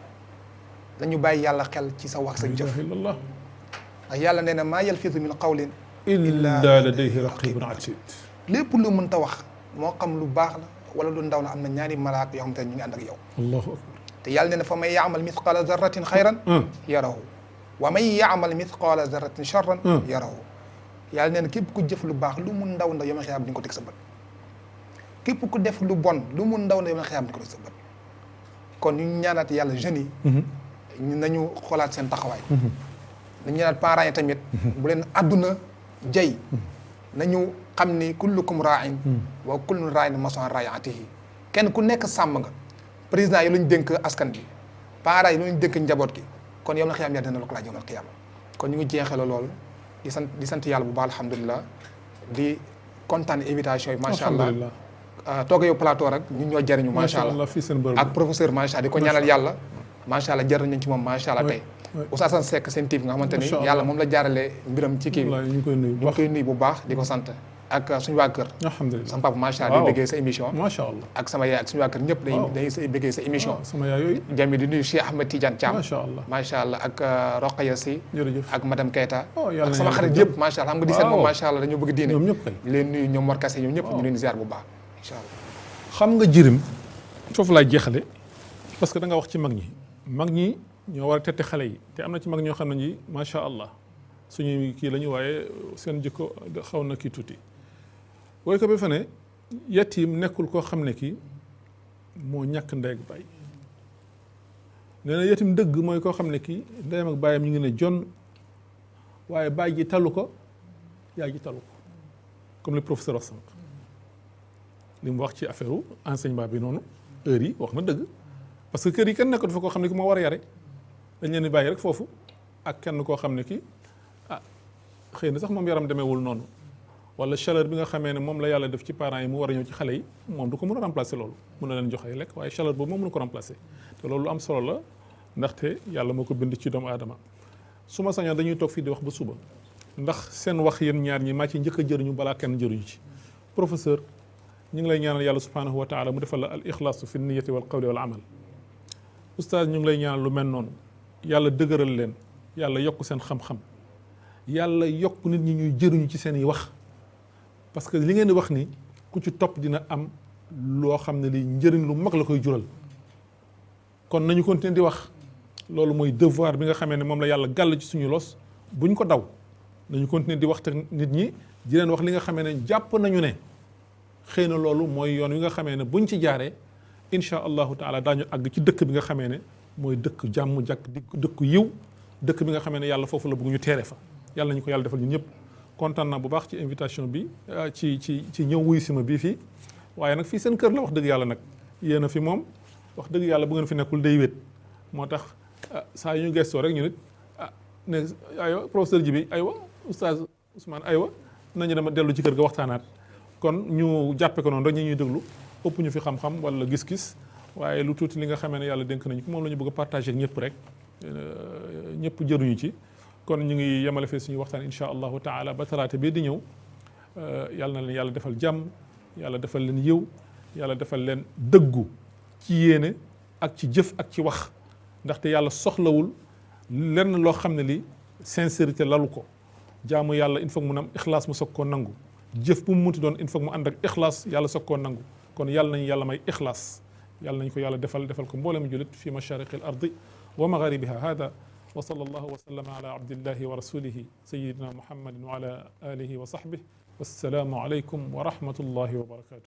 dañu bàyyi yàlla xel ci sa wax sa jëf illallah ndax yàlla nee na maa yalfidu min qawlin illa ladayhi raqibun atid lépp lu mën ta wax moo xam lu baax la wala lu ndaw la am na ñaari malaaka yoo xam te ne ñu ngi ànd ak yow allahu akbar te yàlla nee na fa man yaamal mithqala zarratin xayran yarahu wa man yaamal mithqala zarratin charran yarahu yàlla nee na képp ku jëf lu baax lu mu ndaw ndaw yomal xiyaam di nga ko teg sa bët képp ku def lu bon lu mu ndaw ndaw yomal xiyaam di nga ko teg sa bët kon ñu ñaanaat yàlla jeunes yi nañu xoolaat seen taxawaay nañu ñaanaat parents yi tamit bu leen àdduna jay nañu xam ni kullukum raain wa kullu raain mason rayaatihi kenn ku nekk sàmm nga président yi lu ñu dénk askan bi parents yi lu ñu dénk njaboot gi kon yow na xiyaam yàlla dina la ko laaj yow na xiyaam kon ñu ngi jeexale loolu di sant yàlla bu baax alhamdulilah di kontaan invitation yi macha allah toog yow plateau rek ñun ñoo jëriñu macha allah fii seen bërëb ak professeur macha allah di ko ñaanal yàlla macha allah jëriñ nañ ci moom macha allah tey Oustaz Assane Seck seen TV nga xamante ni yàlla moom la jaarale mbiram ci kii bi ñu ngi koy nuyu bu baax di ko sant ak suñu waa kër alhamdulilah sama papa macha allah di bëggee sa émission macha allah ak sama yaay ak suñu waa kër ñëpp dañuy say bëggee sa émission sama yaay yooyu jami di nuyu Cheikh Ahmed Tidiane Thiam macha allah ak Roqaya Sy jërëjëf ak madame Keita ak sama xarit yëpp macha allah xam nga di seen moom macha allah dañoo bëgg diine ñoom ñëpp kay leen nuyu ñoom Mor Kassé ñoom ñëpp ñu leen ziar bu baax incha allah xam nga jirim foofu laay jeexale parce que da nga wax ci mag ñi ñoo war a tette xale yi te am na ci mag ñoo xam ne ñi macha allah suñuy kii la ñu waaye seen jikko xaw na kii tuuti wooy ko ba fa ne yatim nekkul koo xam ne kii moo ñàkk ndey ak baay nee na yatim dëgg mooy koo xam ne kii ndeyam ak baayam ñu ngi ne jon waaye baay ji talu ko yaay ji talu ko comme le professeur wax sànq li mu wax ci affaire enseignement bi noonu heure yi wax na dëgg parce que kër yi kenn nekkul fa koo xam ne ki moo war a yare dañ leen di bàyyi rek foofu ak kenn koo xam ne ki xëy na sax moom yaram demeewul noonu wala chaleur bi nga xamee ne moom la yàlla def ci parents yi mu war a ñëw ci xale yi moom du ko mën a remplacer loolu mën na leen jox ay lekk waaye chaleur boobu moom mënu ko remplacer te loolu lu am solo la ndaxte yàlla moo ko bind ci doomu aadama su ma sañoon dañuy toog fii di wax ba suba ndax seen wax yéen ñaar ñi maa ci njëkk a jëriñu balaa kenn jëriñu ci professeur ñu ngi lay ñaanal yàlla subhanahu wa taala mu defal la al ixlaasu fi niyati wal qawli wal amal oustaz ñu ngi lay ñaanal lu mel noonu yàlla dëgëral leen yàlla yokk seen xam-xam yàlla yokk nit ñi ñuy jëriñu ci seen i wax parce que li ngeen di wax ni ku ci topp dina am loo xam ne li njëriñ lu mag la koy jural kon nañu continuer di wax loolu mooy devoir bi nga xamee ne moom la yàlla gàll ci suñu los buñ ko daw nañu continuer di wax te nit ñi di leen wax li nga xamee ne jàpp nañu ne xëy na loolu mooy yoon wi nga xamee ne buñ ci jaaree incha allahu taala daañu àgg ci dëkk bi nga xamee ne mooy dëkk jàmm jàkk dëkk yiw dëkk bi nga xamee ne yàlla foofu la bëgg ñu teere fa yàlla nañu ko yàlla defal ñun ñëpp kontaan naa bu baax ci invitation bi ci ñëw wuyu si ma bii fii waaye nag fii seen kër la wax dëgg yàlla nag yéen a fi moom wax dëgg yàlla bu ngeen fi nekkul day wét moo tax saa yu ñu gestoo rek ñu nit ne aywa professeur Djibi aywa oustaz Ousmane aywa nañu dama dellu ci kër ga waxtaanaat kon ñu jàppe ko noonu rek ñi ñuy déglu ëpp ñu fi xam-xam wala gis-gis waaye lu tuuti li nga xamee ne yàlla dénk nañu ko moom la ñu bëgg a partager ak ñëpp rek ñëpp jëruñu ci kon ñu ngi yemale fii suñu waxtaan insha allahu taala ba talaata bii di ñëw yàlla na leen yàlla defal jàmm yàlla defal leen yiw yàlla defal leen dëggu ci yéene ak ci jëf ak ci wax ndaxte yàlla soxlawul lenn loo xam ne li sincérité lalu ko jaamu yàlla il faut mu am ixlaas mu soog koo nangu jëf bu mu munti doon il faut mu ànd ak ixlaas yàlla soog koo nangu kon yàlla nañu yàlla may ixlaas yàlla nañ ko yàlla defal ko mboolem julit fi mashariqi al ardi wa magharibiha hada wa sallallahu wa sallama ala abdillahi wa rasulihi sayyidina muhammadin wa ala alihi wa sahbihi wassalaamu alaykum wa rahmatullahi wa barakatuh